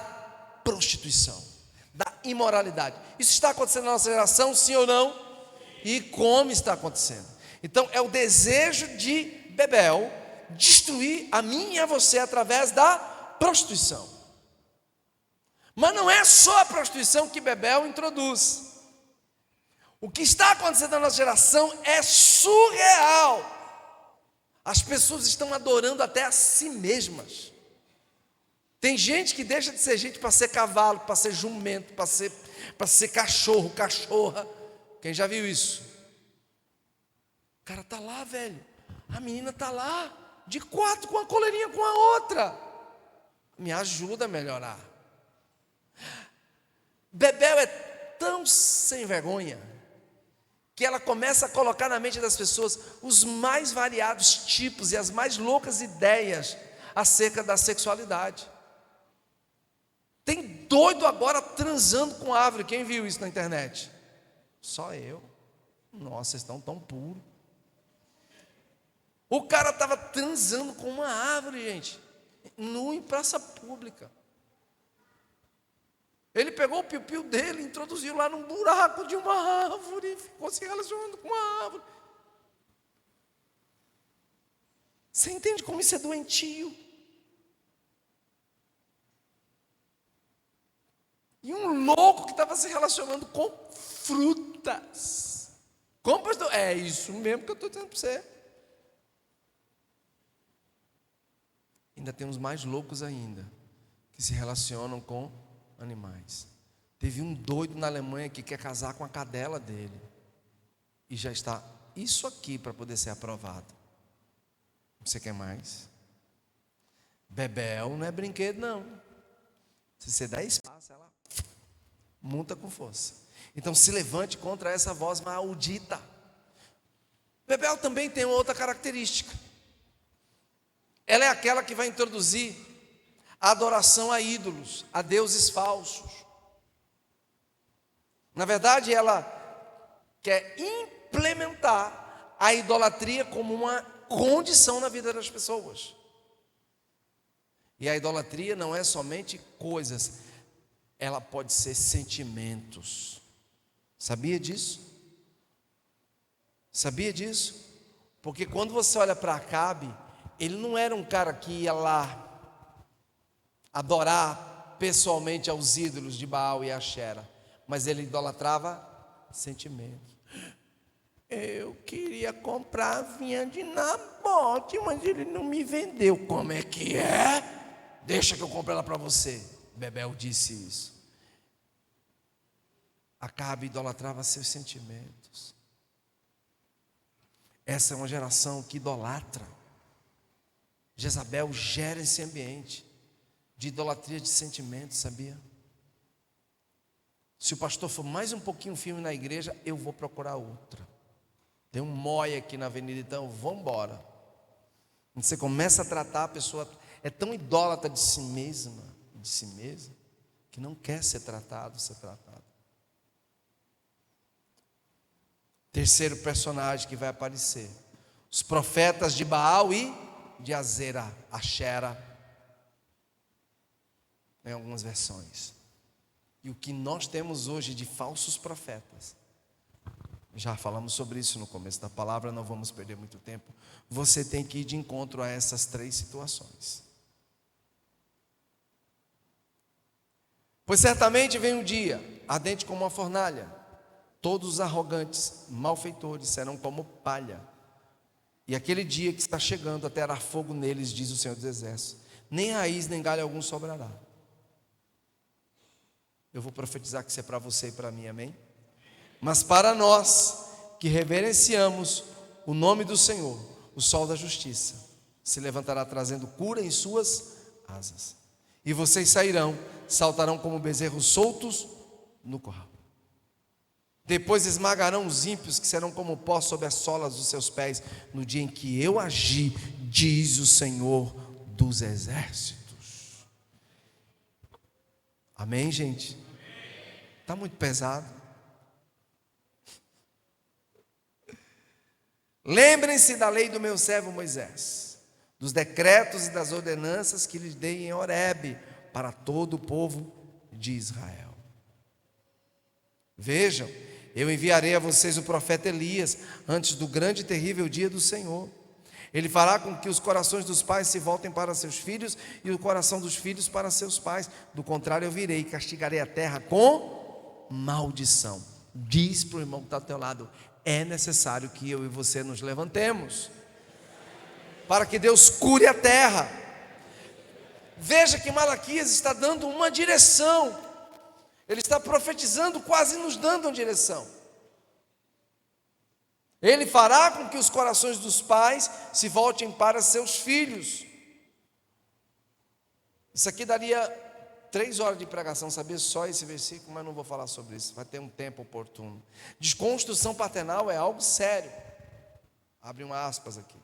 prostituição, da imoralidade. Isso está acontecendo na nossa geração, sim ou não? E como está acontecendo? Então é o desejo de Bebel destruir a mim e a você através da prostituição. Mas não é só a prostituição que Bebel introduz. O que está acontecendo na nossa geração é surreal. As pessoas estão adorando até a si mesmas. Tem gente que deixa de ser gente para ser cavalo, para ser jumento, para ser cachorro, cachorra. Quem já viu isso? O cara está lá, velho. A menina está lá, de 4, com uma coleirinha com a outra. Me ajuda a melhorar. Bebel é tão sem vergonha que ela começa a colocar na mente das pessoas os mais variados tipos e as mais loucas ideias acerca da sexualidade. Tem doido agora transando com árvore. Quem viu isso na internet? Só eu. Nossa, vocês estão tão puros. O cara estava transando com uma árvore, gente, nu em praça pública. Ele pegou o piu-piu dele, introduziu lá num buraco de uma árvore e ficou se relacionando com uma árvore. Você entende como isso é doentio? E um louco que estava se relacionando com frutas. Como, pastor? É isso mesmo que eu estou dizendo para você. Ainda tem uns mais loucos ainda, que se relacionam com animais. Teve um doido na Alemanha que quer casar com a cadela dele. E já está isso aqui para poder ser aprovado. Você quer mais? Bebel não é brinquedo, não. Se você der espaço, ela monta com força. Então se levante contra essa voz maldita. Bebel também tem outra característica. Ela é aquela que vai introduzir a adoração a ídolos, a deuses falsos. Na verdade, ela quer implementar a idolatria como uma condição na vida das pessoas. E a idolatria não é somente coisas, ela pode ser sentimentos. Sabia disso? Sabia disso? Porque quando você olha para Acabe, ele não era um cara que ia lá adorar pessoalmente aos ídolos de Baal e Axera, mas ele idolatrava sentimentos. Eu queria comprar a vinha de Nabote, mas ele não me vendeu. Como é que é? Deixa que eu compre ela para você. Bebel disse isso. Acabe idolatrava seus sentimentos. Essa é uma geração que idolatra. Jezabel gera esse ambiente de idolatria de sentimentos, sabia? Se o pastor for mais um pouquinho firme na igreja, eu vou procurar outra. Tem um mói aqui na avenida, então vamos embora. Você começa a tratar a pessoa, é tão idólatra de si mesma, que não quer ser tratado. Terceiro personagem que vai aparecer: os profetas de Baal e de Azera, Axera, em algumas versões. E o que nós temos hoje de falsos profetas, já falamos sobre isso no começo da palavra, não vamos perder muito tempo. Você tem que ir de encontro a essas três situações. Pois certamente vem um dia, ardente como uma fornalha, todos os arrogantes, malfeitores serão como palha. E aquele dia que está chegando, até terá fogo neles, diz o Senhor dos Exércitos. Nem raiz, nem galho algum sobrará. Eu vou profetizar que isso é para você e para mim, amém? Mas para nós, que reverenciamos o nome do Senhor, o sol da justiça se levantará trazendo cura em suas asas. E vocês sairão, saltarão como bezerros soltos no curral. Depois esmagarão os ímpios, que serão como pó sob as solas dos seus pés, no dia em que eu agi, diz o Senhor dos Exércitos. Amém, gente? Está muito pesado. Lembrem-se da lei do meu servo Moisés, dos decretos e das ordenanças que lhes dei em Horebe, para todo o povo de Israel. Vejam, eu enviarei a vocês o profeta Elias, antes do grande e terrível dia do Senhor. Ele fará com que os corações dos pais se voltem para seus filhos, e o coração dos filhos para seus pais. Do contrário, eu virei e castigarei a terra com maldição. Diz para o irmão que está ao teu lado: é necessário que eu e você nos levantemos, para que Deus cure a terra. Veja que Malaquias está dando uma direção. Ele está profetizando, quase nos dando uma direção. Ele fará com que os corações dos pais se voltem para seus filhos. Isso aqui daria 3 horas de pregação, saber só esse versículo, mas não vou falar sobre isso, vai ter um tempo oportuno. Desconstrução paternal é algo sério. Abre uma aspas aqui.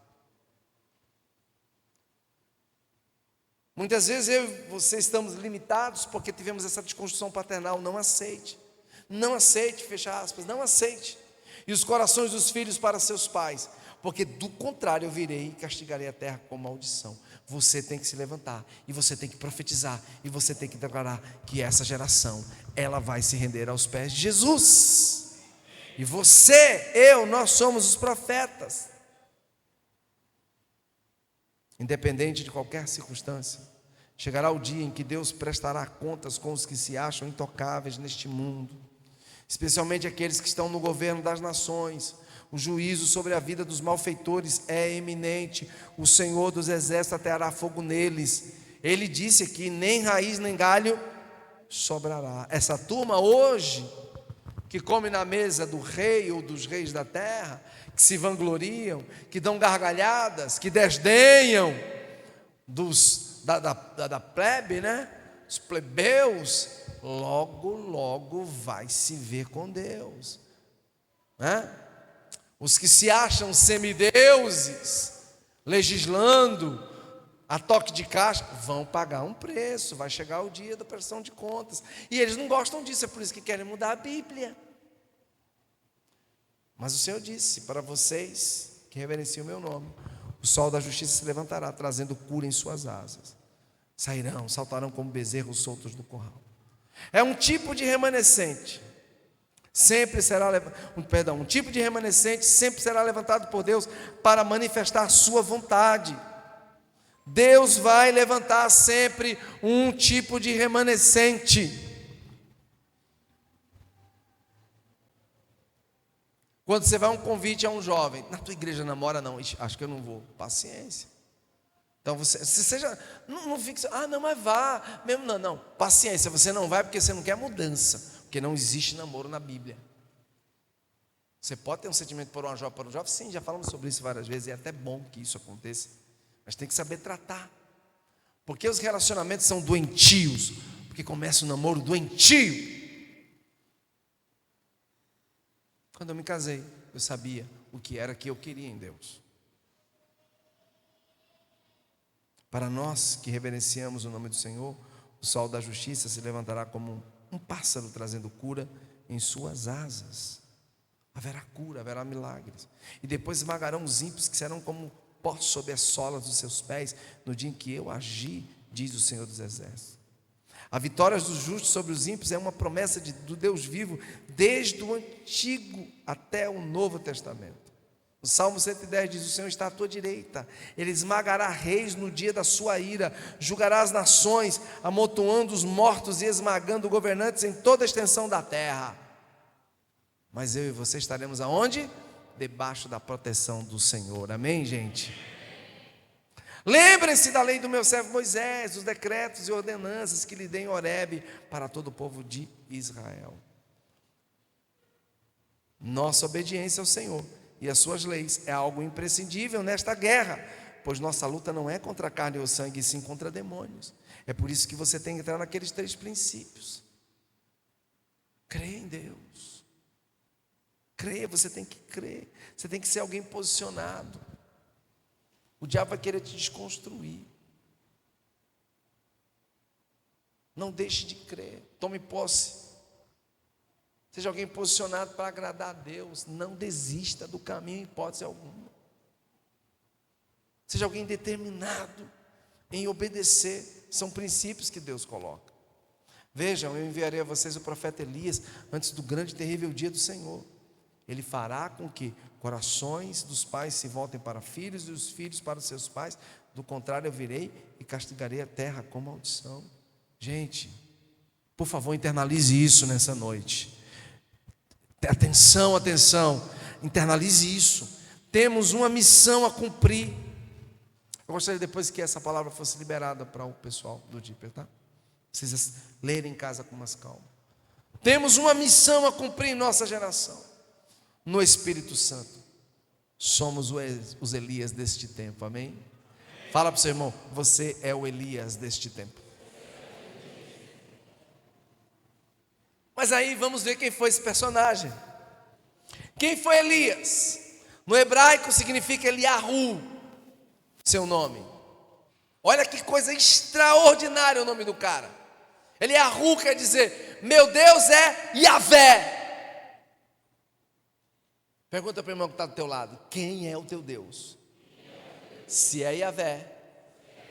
Muitas vezes eu e você estamos limitados porque tivemos essa desconstrução paternal. Não aceite, fecha aspas, não aceite. E os corações dos filhos para seus pais, porque do contrário eu virei e castigarei a terra com maldição. Você tem que se levantar, e você tem que profetizar, e você tem que declarar que essa geração, ela vai se render aos pés de Jesus. E você, nós somos os profetas. Independente de qualquer circunstância, chegará o dia em que Deus prestará contas com os que se acham intocáveis neste mundo, especialmente aqueles que estão no governo das nações. O juízo sobre a vida dos malfeitores é iminente. O Senhor dos Exércitos ateará fogo neles. Ele disse aqui: nem raiz nem galho sobrará. Essa turma hoje, que come na mesa do rei ou dos reis da terra, que se vangloriam, que dão gargalhadas, que desdenham da plebe, né? Os plebeus, logo vai se ver com Deus, né? Os que se acham semideuses, legislando a toque de caixa, vão pagar um preço, vai chegar o dia da prestação de contas, e eles não gostam disso, é por isso que querem mudar a Bíblia. Mas o Senhor disse: para vocês que reverenciam o meu nome, o sol da justiça se levantará, trazendo cura em suas asas. Sairão, saltarão como bezerros soltos do curral. É um tipo de remanescente. Um tipo de remanescente sempre será levantado por Deus para manifestar a sua vontade. Deus vai levantar sempre um tipo de remanescente. Quando você vai a um convite a um jovem: na tua igreja namora? Não, acho que eu não vou. Paciência. Então você seja, não fique, não, mas vá mesmo, não, paciência, você não vai porque você não quer mudança, porque não existe namoro na Bíblia. Você pode ter um sentimento por uma jovem, sim, já falamos sobre isso várias vezes, é até bom que isso aconteça, mas tem que saber tratar, porque os relacionamentos são doentios, porque começa o namoro doentio. Quando eu me casei, eu sabia o que era que eu queria em Deus. Para nós que reverenciamos o nome do Senhor, o sol da justiça se levantará como um pássaro trazendo cura em suas asas. Haverá cura, haverá milagres. E depois esmagarão os ímpios, que serão como pó sob as solas dos seus pés, no dia em que eu agi, diz o Senhor dos Exércitos. A vitória dos justos sobre os ímpios é uma promessa do Deus vivo, desde o Antigo até o Novo Testamento. O Salmo 110 diz: o Senhor está à tua direita, Ele esmagará reis no dia da sua ira, julgará as nações, amontoando os mortos e esmagando governantes em toda a extensão da terra. Mas eu e você estaremos aonde? Debaixo da proteção do Senhor, amém, gente? Lembrem-se da lei do meu servo Moisés, dos decretos e ordenanças que lhe dei em Horebe para todo o povo de Israel. Nossa obediência ao Senhor e às suas leis é algo imprescindível nesta guerra, pois nossa luta não é contra a carne ou sangue, e sim contra demônios. É por isso que você tem que entrar naqueles 3 princípios. Creia em Deus. Creia, você tem que crer. Você tem que ser alguém posicionado. O diabo vai querer te desconstruir. Não deixe de crer. Tome posse. Seja alguém posicionado para agradar a Deus. Não desista do caminho em hipótese alguma. Seja alguém determinado em obedecer. São princípios que Deus coloca. Vejam, eu enviarei a vocês o profeta Elias antes do grande e terrível dia do Senhor. Ele fará com que corações dos pais se voltem para filhos e os filhos para os seus pais. Do contrário, eu virei e castigarei a terra com maldição. Gente, por favor, internalize isso nessa noite. Atenção, atenção. Internalize isso. Temos uma missão a cumprir. Eu gostaria depois que essa palavra fosse liberada para o pessoal do Deeper, tá? Vocês lerem em casa com mais calma. Temos uma missão a cumprir em nossa geração. No Espírito Santo. Somos os Elias deste tempo, amém? Fala para o seu irmão: você é o Elias deste tempo. Mas aí vamos ver quem foi esse personagem. Quem foi Elias? No hebraico significa Eliahu, seu nome. Olha que coisa extraordinária o nome do cara. Eliahu quer dizer: meu Deus é Yahvé. Pergunta para o irmão que está do teu lado: quem é o teu Deus? Se é Yahvé,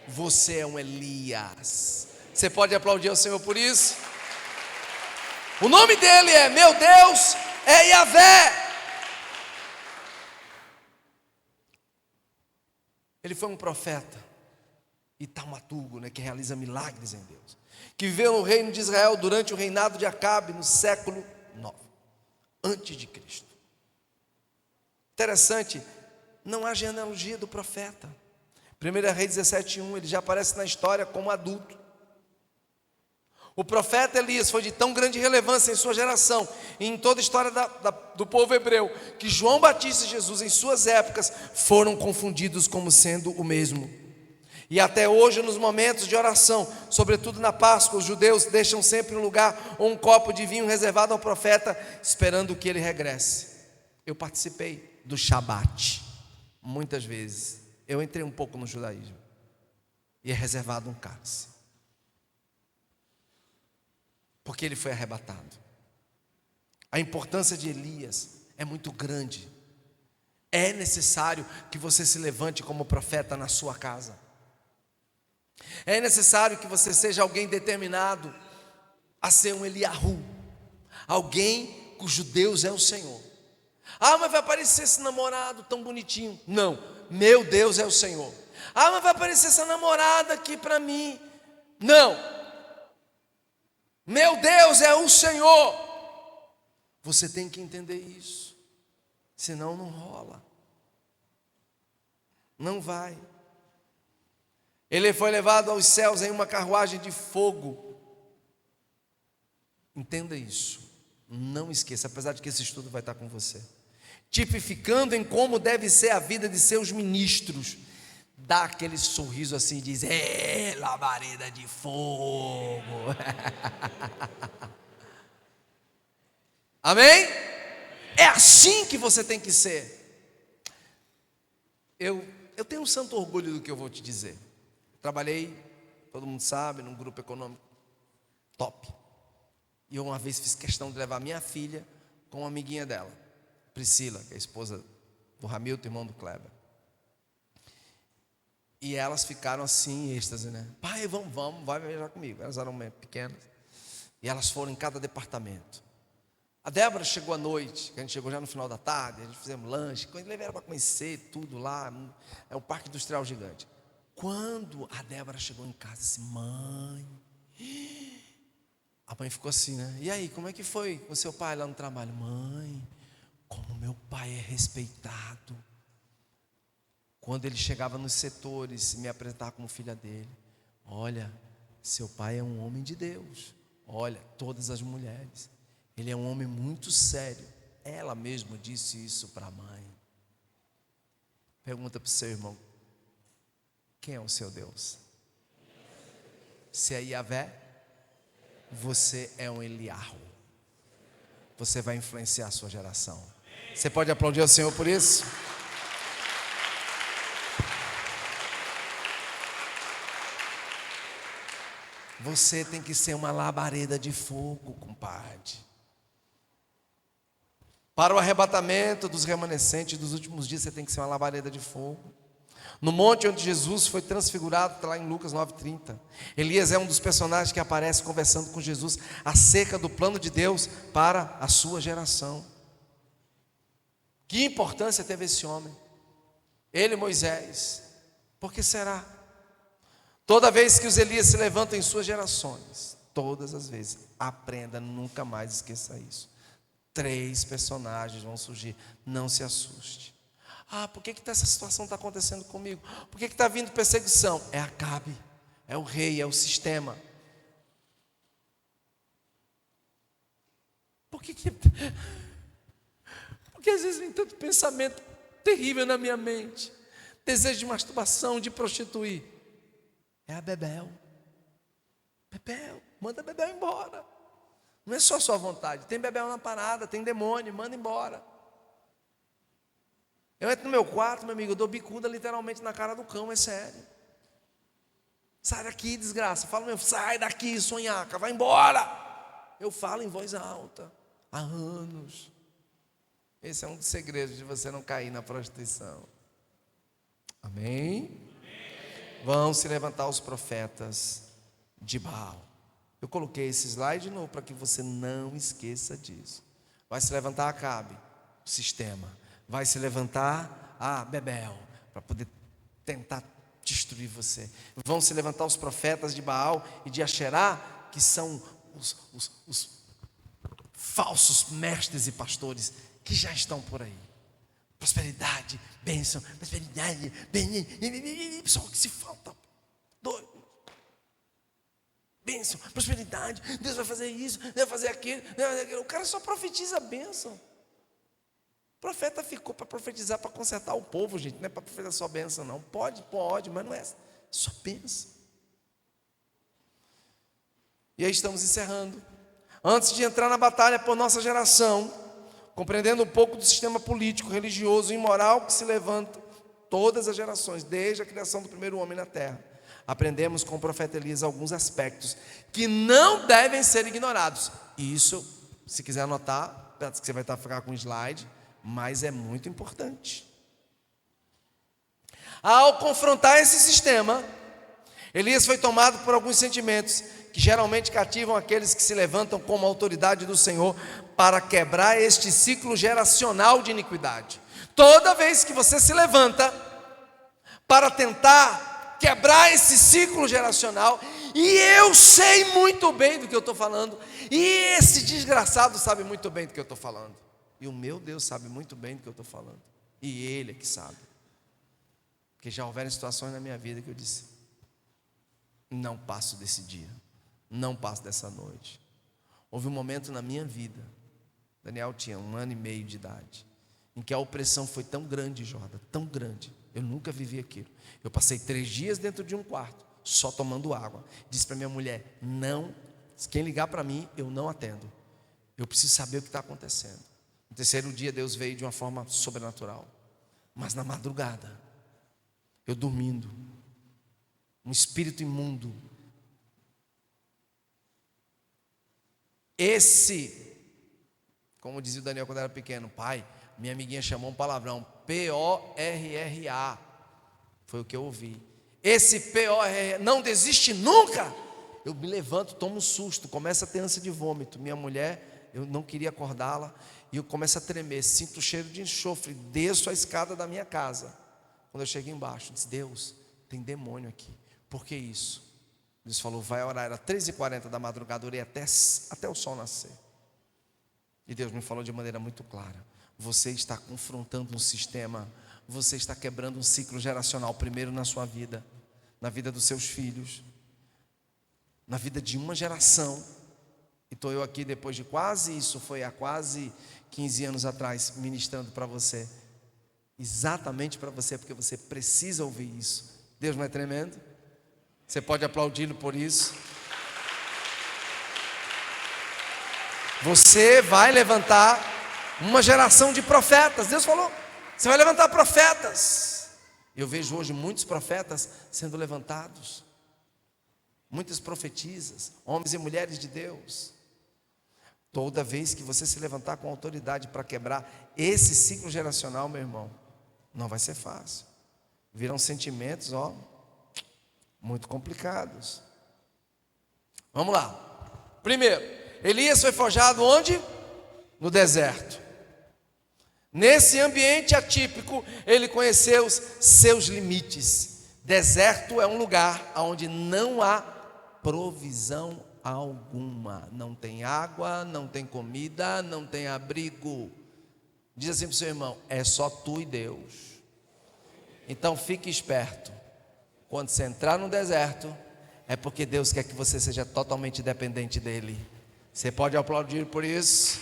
você é um Elias. Você pode aplaudir ao Senhor por isso? O nome dele é: meu Deus é Yahvé. Ele foi um profeta e taumaturgo, que realiza milagres em Deus, que viveu no reino de Israel durante o reinado de Acabe, no século 9 antes de Cristo. Interessante, não há genealogia do profeta. 1 Reis 17:1, ele já aparece na história como adulto. O profeta Elias foi de tão grande relevância em sua geração e em toda a história do povo hebreu, que João Batista e Jesus, em suas épocas, foram confundidos como sendo o mesmo. E até hoje, nos momentos de oração, sobretudo na Páscoa, os judeus deixam sempre um lugar ou um copo de vinho reservado ao profeta, esperando que ele regresse. Eu participei do Shabat muitas vezes. Eu entrei um pouco no judaísmo. E é reservado um cálice, porque ele foi arrebatado. A importância de Elias é muito grande. É necessário que você se levante como profeta na sua casa. É necessário que você seja alguém determinado a ser um Eliahu, alguém cujo Deus é o Senhor. Ah, mas vai aparecer esse namorado tão bonitinho. Não, meu Deus é o Senhor. Ah, mas vai aparecer essa namorada aqui para mim. Não, meu Deus é o Senhor. Você tem que entender isso, senão não rola. Não vai. Ele foi levado aos céus em uma carruagem de fogo. Entenda isso. Não esqueça, apesar de que esse estudo vai estar com você. Tipificando em como deve ser a vida de seus ministros. Dá aquele sorriso assim e diz: labareda de fogo. Amém? É assim que você tem que ser. eu tenho um santo orgulho do que eu vou te dizer. Trabalhei, todo mundo sabe, num grupo econômico top. E eu uma vez fiz questão de levar minha filha com uma amiguinha dela, Priscila, que é a esposa do Hamilton, irmão do Kleber. E elas ficaram assim, em êxtase, né? Pai, vamos, vai viajar comigo. Elas eram pequenas. E elas foram em cada departamento. A Débora chegou à noite, que a gente chegou já no final da tarde, a gente fizemos lanche, quando levei ela para conhecer tudo lá, é um parque industrial gigante. Quando a Débora chegou em casa, disse, mãe, a mãe ficou assim, né? E aí, como é que foi com seu pai lá no trabalho? Mãe, como meu pai é respeitado. Quando ele chegava nos setores, me apresentava como filha dele. Olha, seu pai é um homem de Deus. Olha, todas as mulheres. Ele é um homem muito sério. Ela mesma disse isso para a mãe. Pergunta para o seu irmão: quem é o seu Deus? Se é Yahvé, você é um Eliarro. Você vai influenciar a sua geração. Você pode aplaudir ao Senhor por isso? Você tem que ser uma labareda de fogo, compadre. Para o arrebatamento dos remanescentes dos últimos dias, você tem que ser uma labareda de fogo. No monte onde Jesus foi transfigurado, está lá em Lucas 9,30. Elias é um dos personagens que aparece conversando com Jesus acerca do plano de Deus para a sua geração. Que importância teve esse homem? Ele, Moisés. Por que será? Toda vez que os Elias se levantam em suas gerações, todas as vezes, aprenda, nunca mais esqueça isso. 3 personagens vão surgir, não se assuste. Por que essa situação está acontecendo comigo? Por que está vindo perseguição? É Acabe, é o rei, é o sistema. Porque às vezes vem tanto pensamento terrível na minha mente, desejo de masturbação, de prostituir. É a Bebel. Bebel, manda Bebel embora. Não é só a sua vontade. Tem Bebel na parada, tem demônio, manda embora. Eu entro no meu quarto, meu amigo, eu dou bicuda literalmente na cara do cão, é sério. Sai daqui, desgraça. Fala mesmo, sai daqui, sonhaca, vai embora. Eu falo em voz alta, há anos. Esse é um dos segredos de você não cair na prostituição. Amém? Vão se levantar os profetas de Baal. Eu coloquei esse slide de novo para que você não esqueça disso. Vai se levantar Acabe, o sistema. Vai se levantar a Bebel, para poder tentar destruir você. Vão se levantar os profetas de Baal e de Asherá, que são os falsos mestres e pastores que já estão por aí. Prosperidade, bênção, prosperidade, só que se falta, doido. Bênção, prosperidade, Deus vai fazer isso, Deus vai fazer aquilo, o cara só profetiza a bênção. O profeta ficou para profetizar, para consertar o povo, gente, não é para profetizar só bênção não, pode, mas não é só bênção. E aí estamos encerrando. Antes de entrar na batalha por nossa geração, compreendendo um pouco do sistema político, religioso e imoral que se levanta todas as gerações, desde a criação do primeiro homem na terra, aprendemos com o profeta Elias alguns aspectos que não devem ser ignorados. Isso, se quiser anotar, que você vai ficar com um slide, mas é muito importante. Ao confrontar esse sistema, Elias foi tomado por alguns sentimentos que geralmente cativam aqueles que se levantam como autoridade do Senhor para quebrar este ciclo geracional de iniquidade. Toda vez que você se levanta para tentar quebrar esse ciclo geracional, e eu sei muito bem do que eu estou falando, e esse desgraçado sabe muito bem do que eu estou falando, e o meu Deus sabe muito bem do que eu estou falando, e Ele é que sabe, porque já houveram situações na minha vida que eu disse: não passo desse dia, não passo dessa noite. Houve um momento na minha vida, Daniel tinha 1 ano e meio de idade, em que a opressão foi tão grande, Jordan, tão grande, eu nunca vivi aquilo. Eu passei 3 dias dentro de um quarto, só tomando água. Disse para minha mulher: não, quem ligar para mim, eu não atendo. Eu preciso saber o que está acontecendo. No 3º dia, Deus veio de uma forma sobrenatural. Mas na madrugada, eu dormindo, um espírito imundo. Esse, como dizia o Daniel quando era pequeno, pai, minha amiguinha chamou um palavrão, P-O-R-R-A, foi o que eu ouvi. Esse P-O-R-R-A, não desiste nunca. Eu me levanto, tomo um susto, começo a ter ânsia de vômito. Minha mulher, eu não queria acordá-la, e eu começo a tremer, sinto o cheiro de enxofre, desço a escada da minha casa. Quando eu cheguei embaixo, disse: Deus, tem demônio aqui. Por que isso? Deus falou: vai orar. Era 3h40 da madrugada, orei até o sol nascer. E Deus me falou de maneira muito clara: você está confrontando um sistema, você está quebrando um ciclo geracional, primeiro na sua vida, na vida dos seus filhos, na vida de uma geração. E estou eu aqui depois de quase, isso foi há quase 15 anos atrás, ministrando para você, exatamente para você, porque você precisa ouvir isso. Deus não é tremendo? Você pode aplaudi-lo por isso. Você vai levantar uma geração de profetas. Deus falou: você vai levantar profetas. Eu vejo hoje muitos profetas sendo levantados, muitas profetisas, homens e mulheres de Deus. Toda vez que você se levantar com autoridade para quebrar esse ciclo geracional, meu irmão, não vai ser fácil. Virão sentimentos, muito complicados. Vamos lá. Primeiro, Elias foi forjado onde? No deserto. Nesse ambiente atípico, ele conheceu os seus limites. Deserto é um lugar onde não há provisão alguma. Não tem água, não tem comida, não tem abrigo. Diz assim para o seu irmão: é só tu e Deus. Então fique esperto. Quando você entrar no deserto, é porque Deus quer que você seja totalmente dependente dEle. Você pode aplaudir por isso?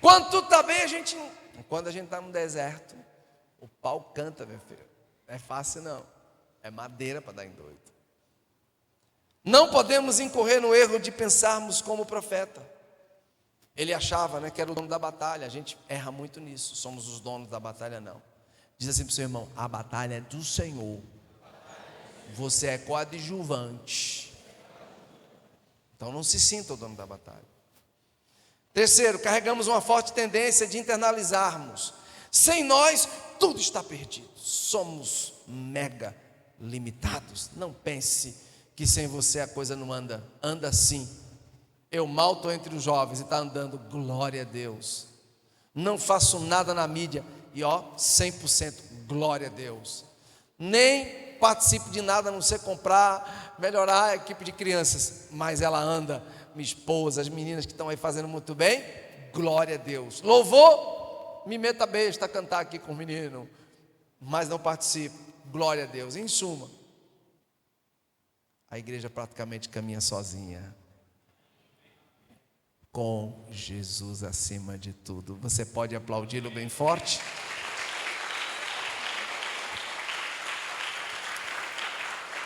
Quando tudo está bem, quando a gente está no deserto, o pau canta, meu filho. Não é fácil não, é madeira para dar em doido. Não podemos incorrer no erro de pensarmos como o profeta. Ele achava, que era o dono da batalha. A gente erra muito nisso. Somos os donos da batalha, não. Diz assim para o seu irmão: a batalha é do Senhor. Você é coadjuvante. Então não se sinta o dono da batalha. Terceiro, carregamos uma forte tendência de internalizarmos: sem nós tudo está perdido. Somos mega limitados. Não pense que sem você a coisa não anda. Anda sim. Eu mal estou entre os jovens e está andando, glória a Deus. Não faço nada na mídia e 100%, glória a Deus. Nem participo de nada a não ser comprar, melhorar a equipe de crianças, mas ela anda. Minha esposa, as meninas que estão aí fazendo muito bem, glória a Deus. Louvor, me meta besta a cantar aqui com o menino, mas não participo, glória a Deus. Em suma, a igreja praticamente caminha sozinha, com Jesus acima de tudo. Você pode aplaudi-lo bem forte?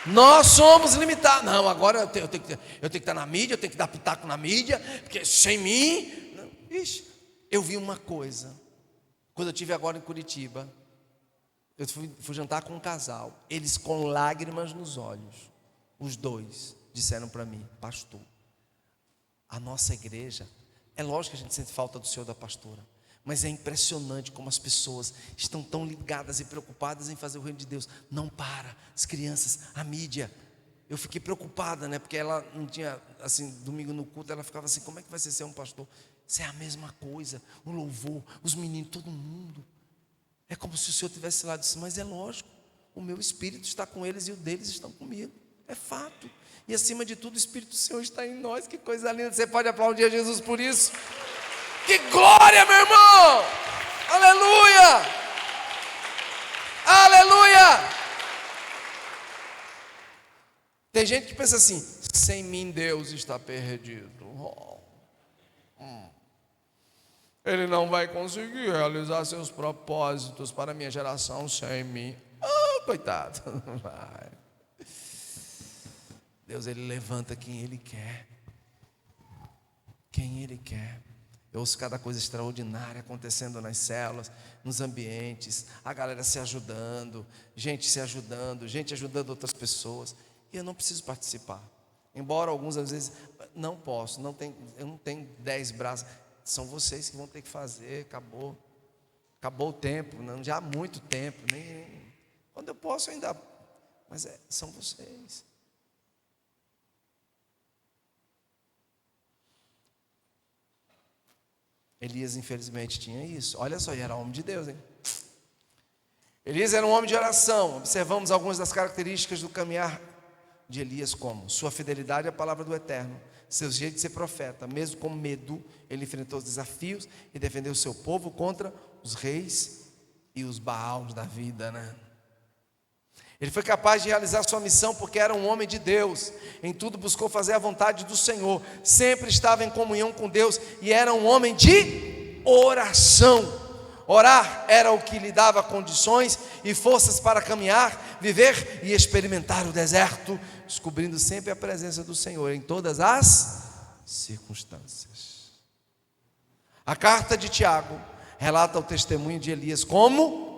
Nós somos limitados. Não, agora eu tenho que estar na mídia, eu tenho que dar pitaco na mídia, porque sem mim. Não. Ixi, eu vi uma coisa. Quando eu estive agora em Curitiba, eu fui jantar com um casal. Eles com lágrimas nos olhos, os dois, disseram para mim: pastor, a nossa igreja, é lógico que a gente sente falta do senhor, da pastora, mas é impressionante como as pessoas estão tão ligadas e preocupadas em fazer o reino de Deus. Não para, as crianças, a mídia. Eu fiquei preocupada, porque ela não tinha, assim, domingo no culto, ela ficava assim: como é que vai ser um pastor? Isso é a mesma coisa, o louvor, os meninos, todo mundo. É como se o senhor tivesse lá, disse: mas é lógico, o meu espírito está com eles e o deles estão comigo. É fato. E acima de tudo, o Espírito do Senhor está em nós. Que coisa linda. Você pode aplaudir a Jesus por isso? Que glória, meu irmão! Aleluia! Aleluia! Tem gente que pensa assim: sem mim Deus está perdido. Ele não vai conseguir realizar seus propósitos para a minha geração sem mim. Coitado, não vai. Deus, Ele levanta quem Ele quer. Quem Ele quer. Eu ouço cada coisa extraordinária acontecendo nas células, nos ambientes, a galera se ajudando, gente ajudando outras pessoas. E eu não preciso participar. Embora alguns às vezes, não posso, eu não tenho 10 braços. São vocês que vão ter que fazer, acabou o tempo, não, já há muito tempo. Quando eu posso ainda, mas são vocês. Elias infelizmente tinha isso. Olha só, ele era homem de Deus, hein? Elias era um homem de oração. Observamos algumas das características do caminhar de Elias, como sua fidelidade à palavra do Eterno, seu jeito de ser profeta, mesmo com medo, ele enfrentou os desafios e defendeu o seu povo contra os reis e os Baals da vida, né? Ele foi capaz de realizar sua missão porque era um homem de Deus. Em tudo buscou fazer a vontade do Senhor. Sempre estava em comunhão com Deus e era um homem de oração. Orar era o que lhe dava condições e forças para caminhar, viver e experimentar o deserto, descobrindo sempre a presença do Senhor em todas as circunstâncias. A carta de Tiago relata o testemunho de Elias como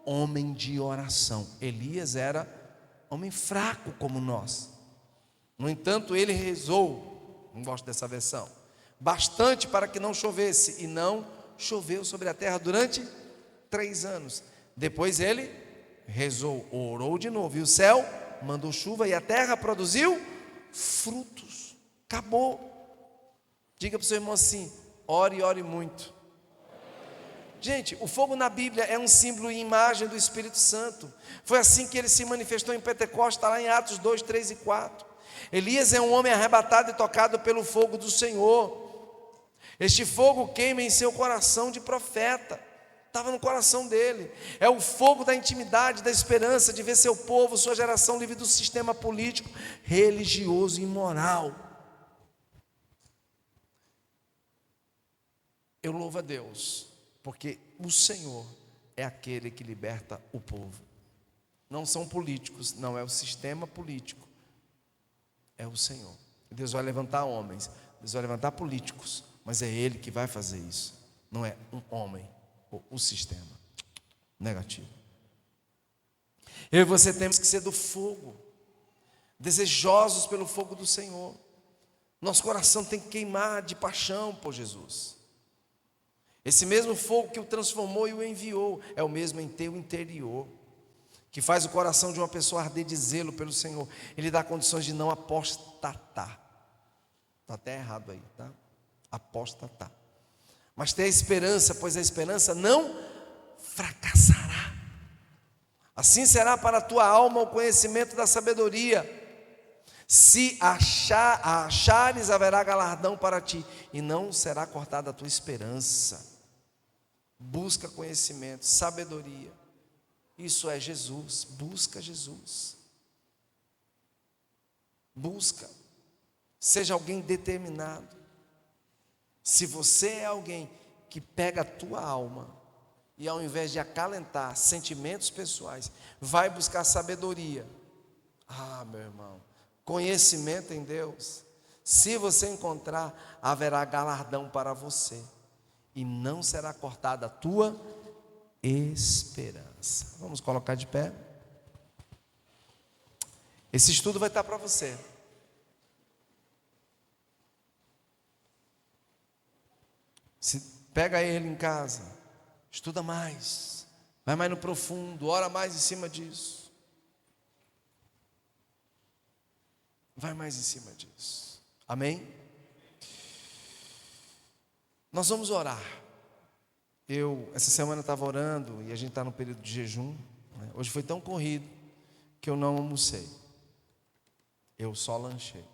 homem de oração. Elias era homem fraco como nós. No entanto, ele rezou, não gosto dessa versão, bastante para que não chovesse, e não choveu sobre a terra durante 3 anos. Depois ele rezou, orou de novo, e o céu mandou chuva, e a terra produziu frutos. Acabou. Diga para o seu irmão assim: ore e ore muito. Gente, o fogo na Bíblia é um símbolo e imagem do Espírito Santo. Foi assim que ele se manifestou em Pentecostes, está lá em Atos 2, 3 e 4. Elias é um homem arrebatado e tocado pelo fogo do Senhor. Este fogo queima em seu coração de profeta. Estava no coração dele. É o fogo da intimidade, da esperança de ver seu povo, sua geração livre do sistema político, religioso e imoral. Eu louvo a Deus, porque o Senhor é aquele que liberta o povo. Não são políticos, não é o sistema político, é o Senhor. Deus vai levantar homens, Deus vai levantar políticos, mas é Ele que vai fazer isso. Não é um homem ou o sistema negativo. Eu e você temos que ser do fogo, desejosos pelo fogo do Senhor. Nosso coração tem que queimar de paixão por Jesus. Esse mesmo fogo que o transformou e o enviou é o mesmo em teu interior, que faz o coração de uma pessoa arder de zelo pelo Senhor. Ele dá condições de não apostatar. Está até errado aí, tá? Apostatar. Mas ter esperança, pois a esperança não fracassará. Assim será para a tua alma o conhecimento da sabedoria. Se achares, haverá galardão para ti, e não será cortada a tua esperança. Busca conhecimento, sabedoria. Isso é Jesus. Busca Jesus. Busca. Seja alguém determinado. Se você é alguém que pega a tua alma e ao invés de acalentar sentimentos pessoais, vai buscar sabedoria. Meu irmão, conhecimento em Deus. Se você encontrar, haverá galardão para você. E não será cortada a tua esperança. Vamos colocar de pé. Esse estudo vai estar para você. Pega ele em casa, estuda mais, vai mais no profundo, ora mais em cima disso. Vai mais em cima disso. Amém? Nós vamos orar. Essa semana estava orando e a gente está no período de jejum, né? Hoje foi tão corrido que eu não almocei. Eu só lanchei.